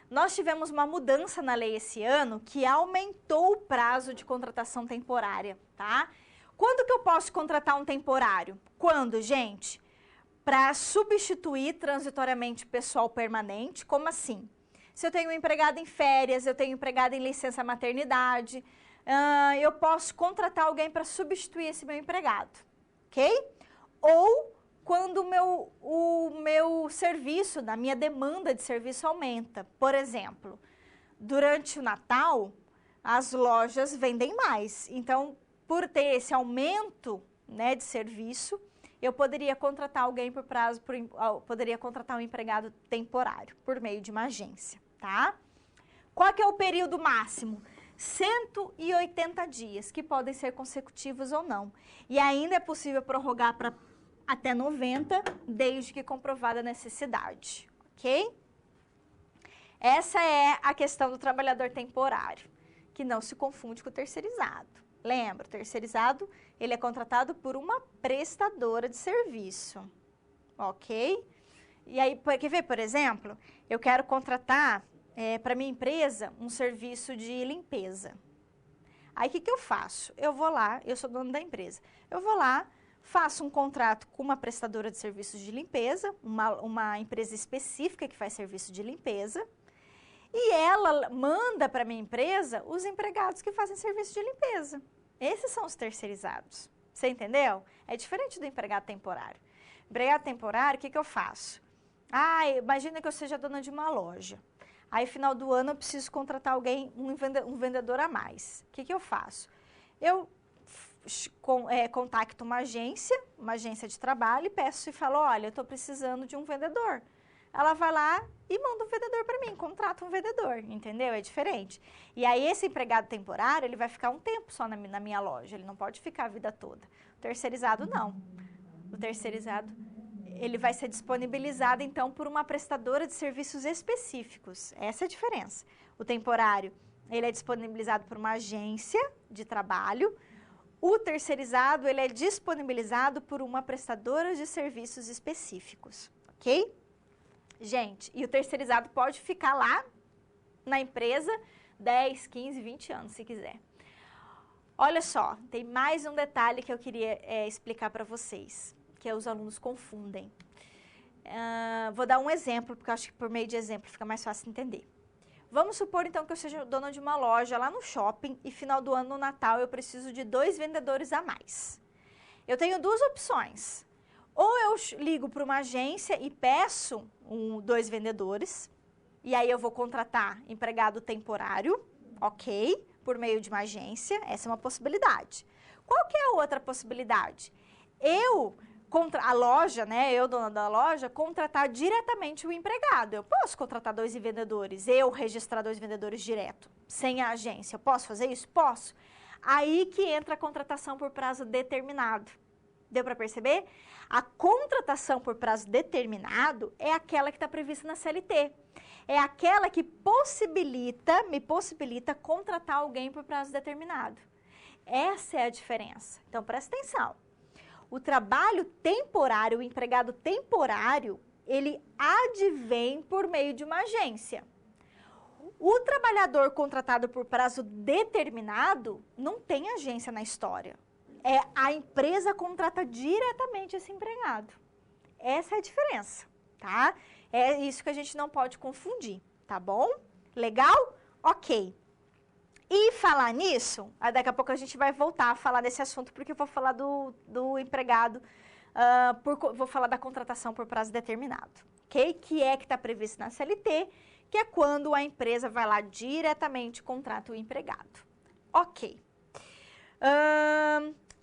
Nós tivemos uma mudança na lei esse ano que aumentou o prazo de contratação temporária, tá? Quando que eu posso contratar um temporário? Quando, gente? Para substituir transitoriamente pessoal permanente. Como assim? Se eu tenho um empregado em férias, eu tenho um empregado em licença maternidade, eu posso contratar alguém para substituir esse meu empregado, ok? Ou quando o meu serviço, a minha demanda de serviço aumenta. Por exemplo, durante o Natal, as lojas vendem mais. Então, por ter esse aumento, né, de serviço, eu poderia contratar alguém por prazo, poderia contratar um empregado temporário por meio de uma agência, tá? Qual que é o período máximo? 180 dias, que podem ser consecutivos ou não. E ainda é possível prorrogar para até 90, desde que comprovada a necessidade, ok? Essa é a questão do trabalhador temporário, que não se confunde com o terceirizado. Lembra, o terceirizado, ele é contratado por uma prestadora de serviço, ok? E aí, quer ver, por exemplo, eu quero contratar para minha empresa um serviço de limpeza. Aí, o que eu faço? Eu vou lá, eu sou dono da empresa, eu vou lá, faço um contrato com uma prestadora de serviços de limpeza, uma empresa específica que faz serviço de limpeza, e ela manda para a minha empresa os empregados que fazem serviço de limpeza. Esses são os terceirizados. Você entendeu? É diferente do empregado temporário. Empregado temporário, o que eu faço? Imagina que eu seja dona de uma loja. Aí, final do ano, eu preciso contratar alguém, um vendedor a mais. O que eu faço? Eu contacto uma agência de trabalho e peço e falo, olha, eu estou precisando de um vendedor. Ela vai lá e manda um vendedor para mim, contrata um vendedor, entendeu? É diferente. E aí, esse empregado temporário, ele vai ficar um tempo só na minha loja, ele não pode ficar a vida toda. O terceirizado, não. O terceirizado, ele vai ser disponibilizado, então, por uma prestadora de serviços específicos. Essa é a diferença. O temporário, ele é disponibilizado por uma agência de trabalho. O terceirizado, ele é disponibilizado por uma prestadora de serviços específicos, ok? Gente, e o terceirizado pode ficar lá na empresa 10, 15, 20 anos, se quiser. Olha só, tem mais um detalhe que eu queria explicar para vocês, que os alunos confundem. Vou dar um exemplo, porque eu acho que por meio de exemplo fica mais fácil entender. Vamos supor, então, que eu seja dona de uma loja lá no shopping e final do ano, no Natal, eu preciso de 2 vendedores a mais. Eu tenho 2 opções. Ou eu ligo para uma agência e peço 2 vendedores, e aí eu vou contratar empregado temporário, ok, por meio de uma agência, essa é uma possibilidade. Qual que é a outra possibilidade? A loja, né, eu, dona da loja, contratar diretamente o empregado. Eu posso contratar 2 vendedores, eu registrar 2 vendedores direto, sem a agência. Eu posso fazer isso? Posso. Aí que entra a contratação por prazo determinado. Deu para perceber? A contratação por prazo determinado é aquela que está prevista na CLT. É aquela que me possibilita contratar alguém por prazo determinado. Essa é a diferença. Então, presta atenção. O trabalho temporário, o empregado temporário, ele advém por meio de uma agência. O trabalhador contratado por prazo determinado não tem agência na história. A empresa contrata diretamente esse empregado. Essa é a diferença, tá? É isso que a gente não pode confundir, tá bom? Legal? Ok. E falar nisso, daqui a pouco a gente vai voltar a falar desse assunto, porque eu vou falar do empregado, vou falar da contratação por prazo determinado, ok? Que está previsto na CLT, que é quando a empresa vai lá diretamente e contrata o empregado. Ok.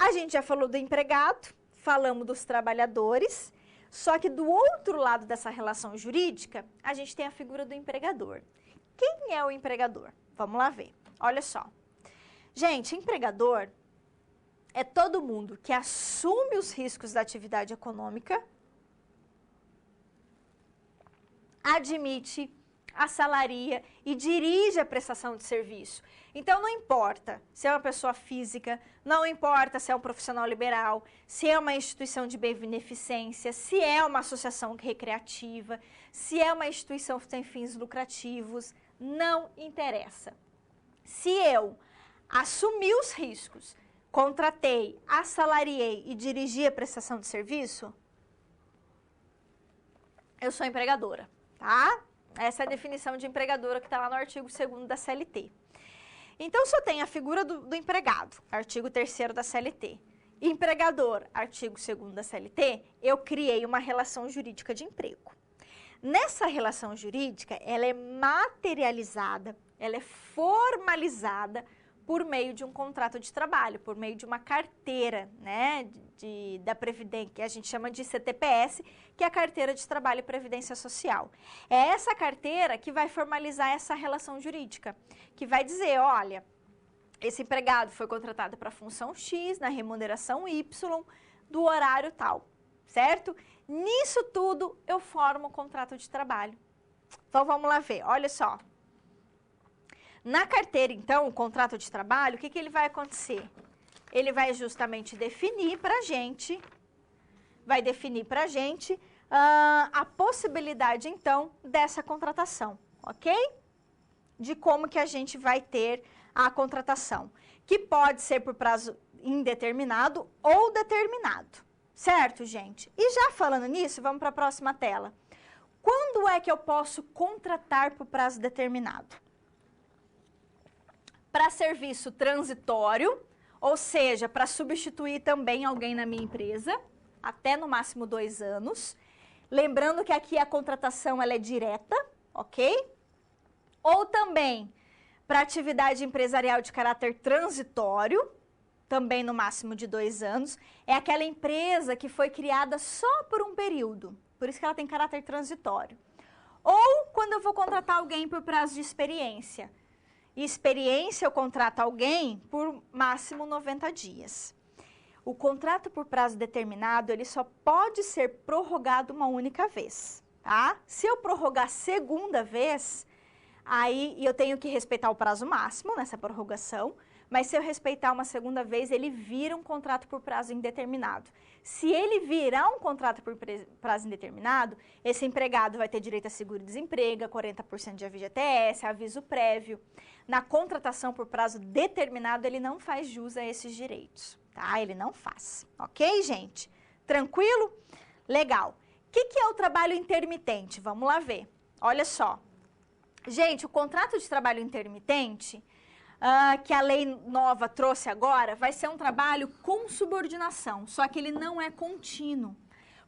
A gente já falou do empregado, falamos dos trabalhadores, só que do outro lado dessa relação jurídica, a gente tem a figura do empregador. Quem é o empregador? Vamos lá ver. Olha só. Gente, empregador é todo mundo que assume os riscos da atividade econômica, admite assalaria e dirige a prestação de serviço. Então, não importa se é uma pessoa física, não importa se é um profissional liberal, se é uma instituição de beneficência, se é uma associação recreativa, se é uma instituição sem fins lucrativos, não interessa. Se eu assumi os riscos, contratei, assalariei e dirigi a prestação de serviço, eu sou empregadora, tá? Essa é a definição de empregadora que está lá no artigo 2º da CLT. Então, só tem a figura do empregado, artigo 3º da CLT. Empregador, artigo 2º da CLT, eu criei uma relação jurídica de emprego. Nessa relação jurídica, ela é materializada, ela é formalizada por meio de um contrato de trabalho, por meio de uma carteira, né, da Previdência, que a gente chama de CTPS, que é a Carteira de Trabalho e Previdência Social. É essa carteira que vai formalizar essa relação jurídica, que vai dizer, olha, esse empregado foi contratado para a função X, na remuneração Y, do horário tal, certo? Nisso tudo, eu formo o contrato de trabalho. Então, vamos lá ver, olha só. Na carteira, então, o contrato de trabalho, o que ele vai acontecer? Ele vai justamente definir para a gente, a possibilidade, então, dessa contratação, ok? De como que a gente vai ter a contratação, que pode ser por prazo indeterminado ou determinado, certo, gente? E já falando nisso, vamos para a próxima tela. Quando é que eu posso contratar por prazo determinado? Para serviço transitório, ou seja, para substituir também alguém na minha empresa, até no máximo 2 anos. Lembrando que aqui a contratação ela é direta, ok? Ou também para atividade empresarial de caráter transitório, também no máximo de 2 anos. É aquela empresa que foi criada só por um período, por isso que ela tem caráter transitório. Ou quando eu vou contratar alguém por prazo de experiência. Experiência, eu contrato alguém por máximo 90 dias. O contrato por prazo determinado, ele só pode ser prorrogado uma única vez, tá? Se eu prorrogar segunda vez, aí eu tenho que respeitar o prazo máximo nessa prorrogação, mas se eu respeitar uma segunda vez, ele vira um contrato por prazo indeterminado. Se ele virar um contrato por prazo indeterminado, esse empregado vai ter direito a seguro-desemprego, 40% de FGTS, aviso prévio. Na contratação por prazo determinado, ele não faz jus a esses direitos, tá? Ele não faz, ok, gente? Tranquilo? Legal. O que é o trabalho intermitente? Vamos lá ver. Olha só. Gente, o contrato de trabalho intermitente, que a lei nova trouxe agora, vai ser um trabalho com subordinação, só que ele não é contínuo.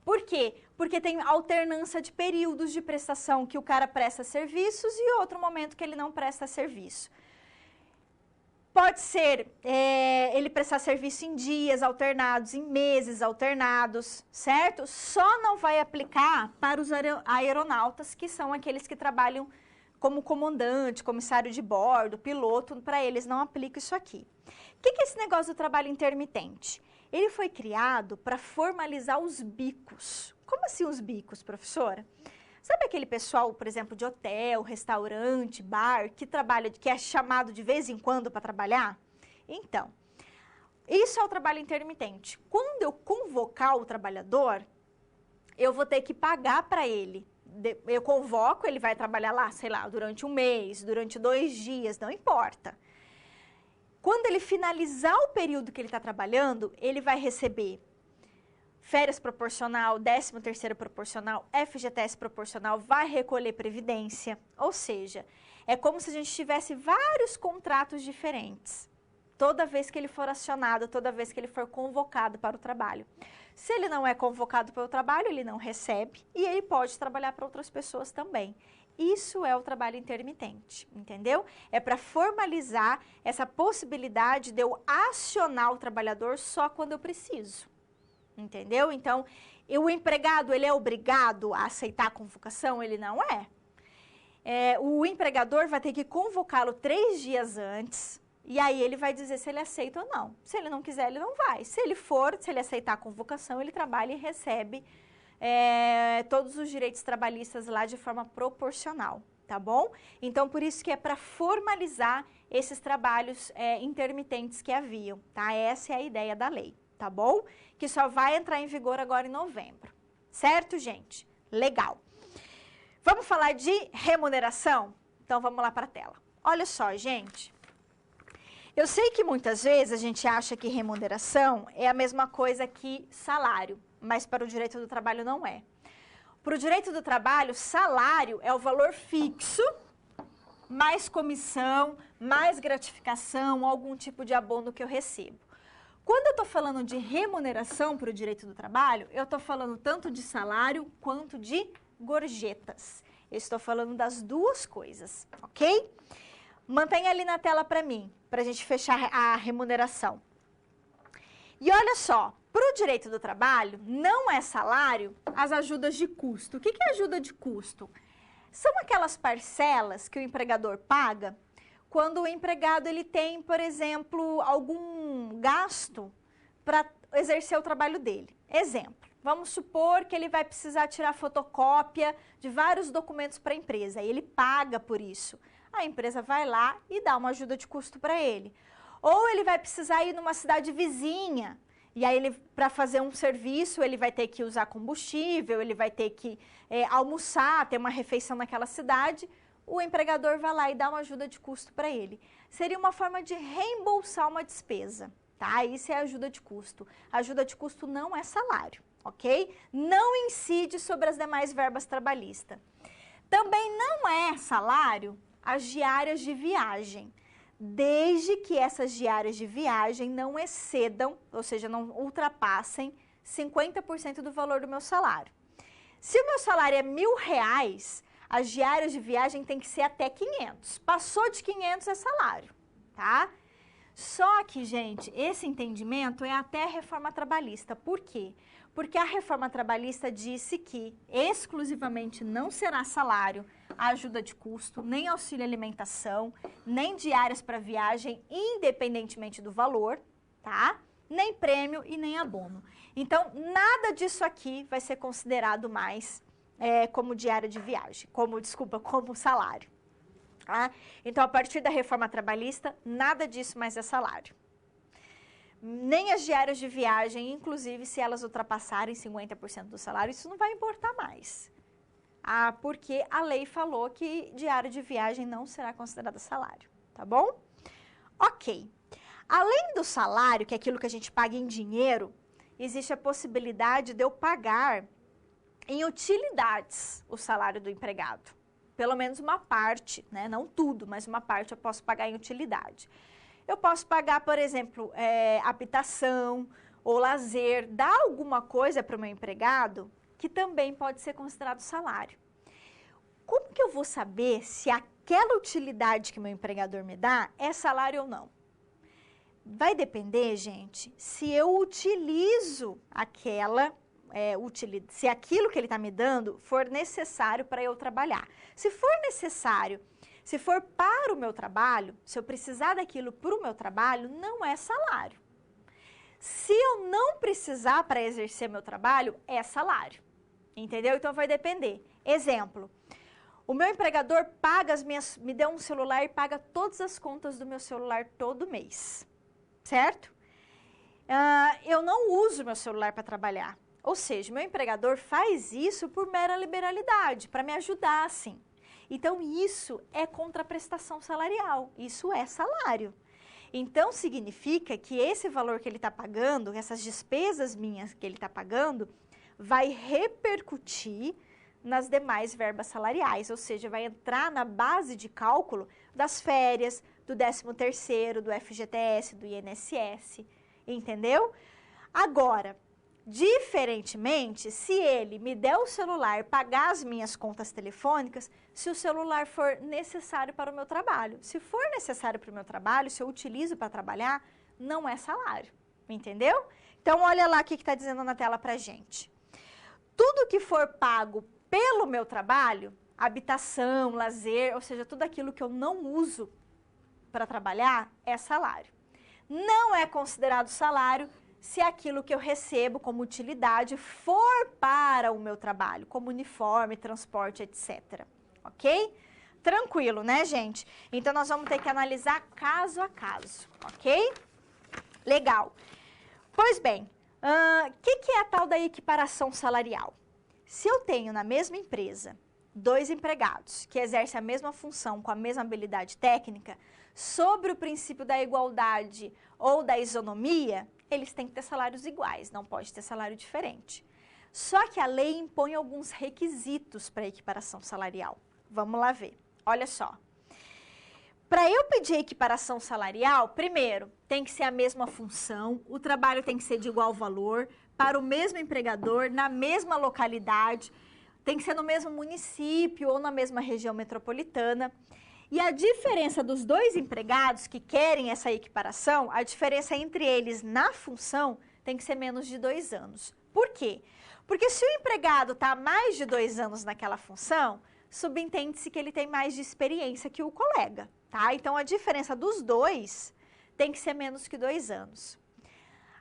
Por quê? Porque tem alternância de períodos de prestação que o cara presta serviços e outro momento que ele não presta serviço. Pode ser ele prestar serviço em dias alternados, em meses alternados, certo? Só não vai aplicar para os aeronautas, que são aqueles que trabalham como comandante, comissário de bordo, piloto, para eles não aplica isso aqui. O que é esse negócio do trabalho intermitente? Ele foi criado para formalizar os bicos. Como assim os bicos, professora? Sabe aquele pessoal, por exemplo, de hotel, restaurante, bar, que trabalha, que é chamado de vez em quando para trabalhar? Então, isso é o trabalho intermitente. Quando eu convocar o trabalhador, eu vou ter que pagar para ele. Eu convoco, ele vai trabalhar lá, sei lá, durante 1 mês, durante 2 dias, não importa. Quando ele finalizar o período que ele está trabalhando, ele vai receber férias proporcional, 13º proporcional, FGTS proporcional, vai recolher previdência. Ou seja, é como se a gente tivesse vários contratos diferentes. Toda vez que ele for acionado, toda vez que ele for convocado para o trabalho. Se ele não é convocado para o trabalho, ele não recebe e ele pode trabalhar para outras pessoas também. Isso é o trabalho intermitente, entendeu? É para formalizar essa possibilidade de eu acionar o trabalhador só quando eu preciso, entendeu? Então, o empregado, ele é obrigado a aceitar a convocação? Ele não é. O empregador vai ter que convocá-lo 3 dias antes. E aí ele vai dizer se ele aceita ou não. Se ele não quiser, ele não vai. Se ele for, se ele aceitar a convocação, ele trabalha e recebe todos os direitos trabalhistas lá de forma proporcional, tá bom? Então, por isso que é para formalizar esses trabalhos intermitentes que haviam, tá? Essa é a ideia da lei, tá bom? Que só vai entrar em vigor agora em novembro, certo, gente? Legal. Vamos falar de remuneração? Então, vamos lá para a tela. Olha só, gente. Eu sei que muitas vezes a gente acha que remuneração é a mesma coisa que salário, mas para o direito do trabalho não é. Para o direito do trabalho, salário é o valor fixo, mais comissão, mais gratificação, algum tipo de abono que eu recebo. Quando eu estou falando de remuneração para o direito do trabalho, eu estou falando tanto de salário quanto de gorjetas. Eu estou falando das duas coisas, ok? Mantenha ali na tela para mim, para a gente fechar a remuneração. E olha só, para o direito do trabalho, não é salário as ajudas de custo. O que é ajuda de custo? São aquelas parcelas que o empregador paga quando o empregado ele tem, por exemplo, algum gasto para exercer o trabalho dele. Exemplo, vamos supor que ele vai precisar tirar fotocópia de vários documentos para a empresa e ele paga por isso. A empresa vai lá e dá uma ajuda de custo para ele. Ou ele vai precisar ir numa cidade vizinha, e aí para fazer um serviço, ele vai ter que usar combustível, ele vai ter que almoçar, ter uma refeição naquela cidade, o empregador vai lá e dá uma ajuda de custo para ele. Seria uma forma de reembolsar uma despesa, tá? Isso é ajuda de custo. Ajuda de custo não é salário, ok? Não incide sobre as demais verbas trabalhistas. Também não é salário as diárias de viagem, desde que essas diárias de viagem não excedam, ou seja, não ultrapassem 50% do valor do meu salário. Se o meu salário é R$1.000, as diárias de viagem tem que ser até 500. Passou de 500 é salário, tá? Só que, gente, esse entendimento é até a reforma trabalhista. Por quê? Porque a reforma trabalhista disse que exclusivamente não será salário a ajuda de custo, nem auxílio alimentação, nem diárias para viagem, independentemente do valor, tá? Nem prêmio e nem abono. Então, nada disso aqui vai ser considerado mais como diária de viagem, como salário. Tá? Então, a partir da reforma trabalhista, nada disso mais é salário. Nem as diárias de viagem, inclusive se elas ultrapassarem 50% do salário, isso não vai importar mais. Porque a lei falou que diária de viagem não será considerada salário, tá bom? Ok. Além do salário, que é aquilo que a gente paga em dinheiro, existe a possibilidade de eu pagar em utilidades o salário do empregado. Pelo menos uma parte, né? Não tudo, mas uma parte eu posso pagar em utilidade. Eu posso pagar, por exemplo, habitação ou lazer, dar alguma coisa para o meu empregado que também pode ser considerado salário. Como que eu vou saber se aquela utilidade que meu empregador me dá é salário ou não? Vai depender, gente, se eu utilizo se aquilo que ele está me dando for necessário para eu trabalhar. Se for necessário, se for para o meu trabalho, se eu precisar daquilo para o meu trabalho, não é salário. Se eu não precisar para exercer meu trabalho, é salário. Entendeu? Então vai depender. Exemplo, o meu empregador me deu um celular e paga todas as contas do meu celular todo mês. Certo? Eu não uso meu celular para trabalhar. Ou seja, meu empregador faz isso por mera liberalidade, para me ajudar, assim. Então, isso é contraprestação salarial, isso é salário. Então, significa que esse valor que ele está pagando, essas despesas minhas que ele está pagando, vai repercutir nas demais verbas salariais, ou seja, vai entrar na base de cálculo das férias, do 13º, do FGTS, do INSS, entendeu? Agora, diferentemente, se ele me der o celular, pagar as minhas contas telefônicas, se o celular for necessário para o meu trabalho. Se for necessário para o meu trabalho, se eu utilizo para trabalhar, não é salário, entendeu? Então, olha lá o que está dizendo na tela para gente. Tudo que for pago pelo meu trabalho, habitação, lazer, ou seja, tudo aquilo que eu não uso para trabalhar, é salário. Não é considerado salário se aquilo que eu recebo como utilidade for para o meu trabalho, como uniforme, transporte, etc. Ok? Tranquilo, né, gente? Então, nós vamos ter que analisar caso a caso, ok? Legal. Pois bem, o que é a tal da equiparação salarial? Se eu tenho na mesma empresa 2 empregados que exercem a mesma função com a mesma habilidade técnica, sobre o princípio da igualdade ou da isonomia, eles têm que ter salários iguais, não pode ter salário diferente. Só que a lei impõe alguns requisitos para a equiparação salarial. Vamos lá ver. Olha só. Para eu pedir equiparação salarial, primeiro, tem que ser a mesma função, o trabalho tem que ser de igual valor, para o mesmo empregador, na mesma localidade, tem que ser no mesmo município ou na mesma região metropolitana. E a diferença dos 2 empregados que querem essa equiparação, a diferença entre eles na função tem que ser menos de 2 anos. Por quê? Porque se o empregado está há mais de 2 anos naquela função, subentende-se que ele tem mais de experiência que o colega, tá? Então, a diferença dos 2 tem que ser menos que 2 anos.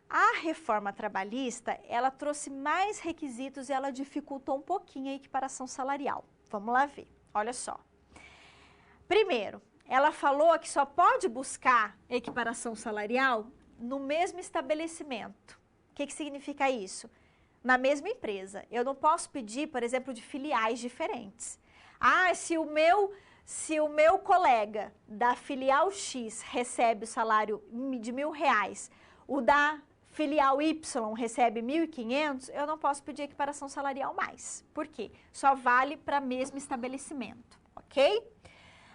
A reforma trabalhista, ela trouxe mais requisitos e ela dificultou um pouquinho a equiparação salarial. Vamos lá ver, olha só. Primeiro, ela falou que só pode buscar equiparação salarial no mesmo estabelecimento. O que significa isso? Na mesma empresa. Eu não posso pedir, por exemplo, de filiais diferentes. Ah, se o meu colega da filial X recebe o salário de R$1.000, o da filial Y recebe 1.500, eu não posso pedir equiparação salarial mais. Por quê? Só vale para o mesmo estabelecimento, ok?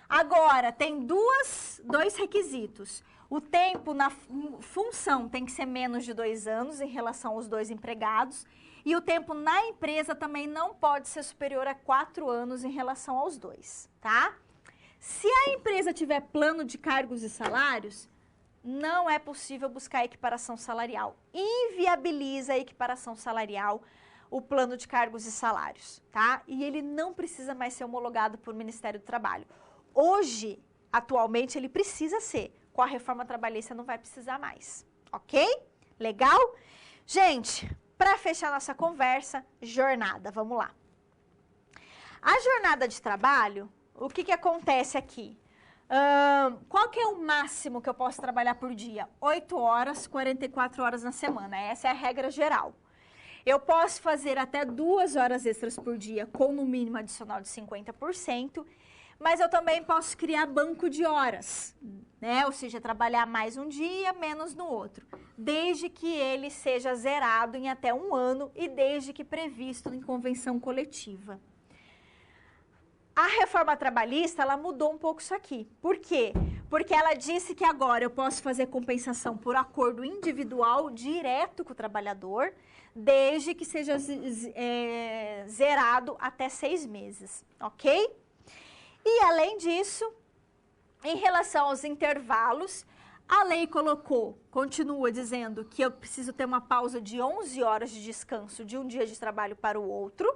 Agora, tem dois requisitos. O tempo na função tem que ser menos de 2 anos em relação aos 2 empregados. E o tempo na empresa também não pode ser superior a 4 anos em relação aos 2, tá? Se a empresa tiver plano de cargos e salários, não é possível buscar equiparação salarial. Inviabiliza a equiparação salarial o plano de cargos e salários, tá? E ele não precisa mais ser homologado por Ministério do Trabalho. Hoje, atualmente, ele precisa ser. Com a reforma trabalhista não vai precisar mais, ok? Legal? Gente, para fechar nossa conversa, jornada, vamos lá. A jornada de trabalho, o que acontece aqui? Qual que é o máximo que eu posso trabalhar por dia? 8 horas, 44 horas na semana. Essa é a regra geral. Eu posso fazer até 2 horas extras por dia, com no mínimo adicional de 50%, mas eu também posso criar banco de horas, né? Ou seja, trabalhar mais um dia, menos no outro, desde que ele seja zerado em até 1 ano e desde que previsto em convenção coletiva. A reforma trabalhista, ela mudou um pouco isso aqui. Por quê? Porque ela disse que agora eu posso fazer compensação por acordo individual direto com o trabalhador, desde que seja zerado até 6 meses, ok? E, além disso, em relação aos intervalos, a lei continua dizendo que eu preciso ter uma pausa de 11 horas de descanso de um dia de trabalho para o outro.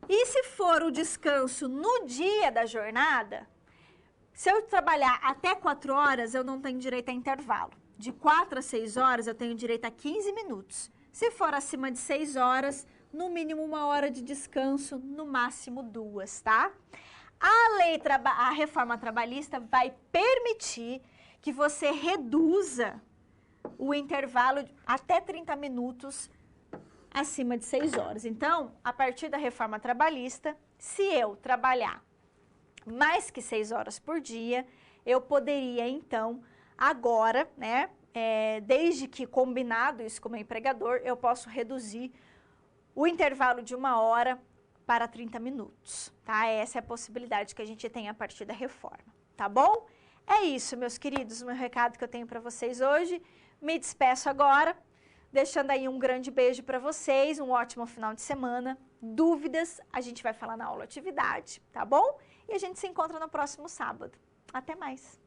E se for o descanso no dia da jornada, se eu trabalhar até 4 horas, eu não tenho direito a intervalo. De 4 a 6 horas, eu tenho direito a 15 minutos. Se for acima de 6 horas, no mínimo 1 hora de descanso, no máximo 2, tá? A reforma trabalhista vai permitir que você reduza o intervalo até 30 minutos acima de 6 horas. Então, a partir da reforma trabalhista, se eu trabalhar mais que 6 horas por dia, eu poderia, então, agora, né, desde que combinado isso com o meu empregador, eu posso reduzir o intervalo de 1 hora para 30 minutos, tá? Essa é a possibilidade que a gente tem a partir da reforma, tá bom? É isso, meus queridos, o meu recado que eu tenho para vocês hoje. Me despeço agora, deixando aí um grande beijo para vocês, um ótimo final de semana. Dúvidas, a gente vai falar na aula atividade, tá bom? E a gente se encontra no próximo sábado. Até mais!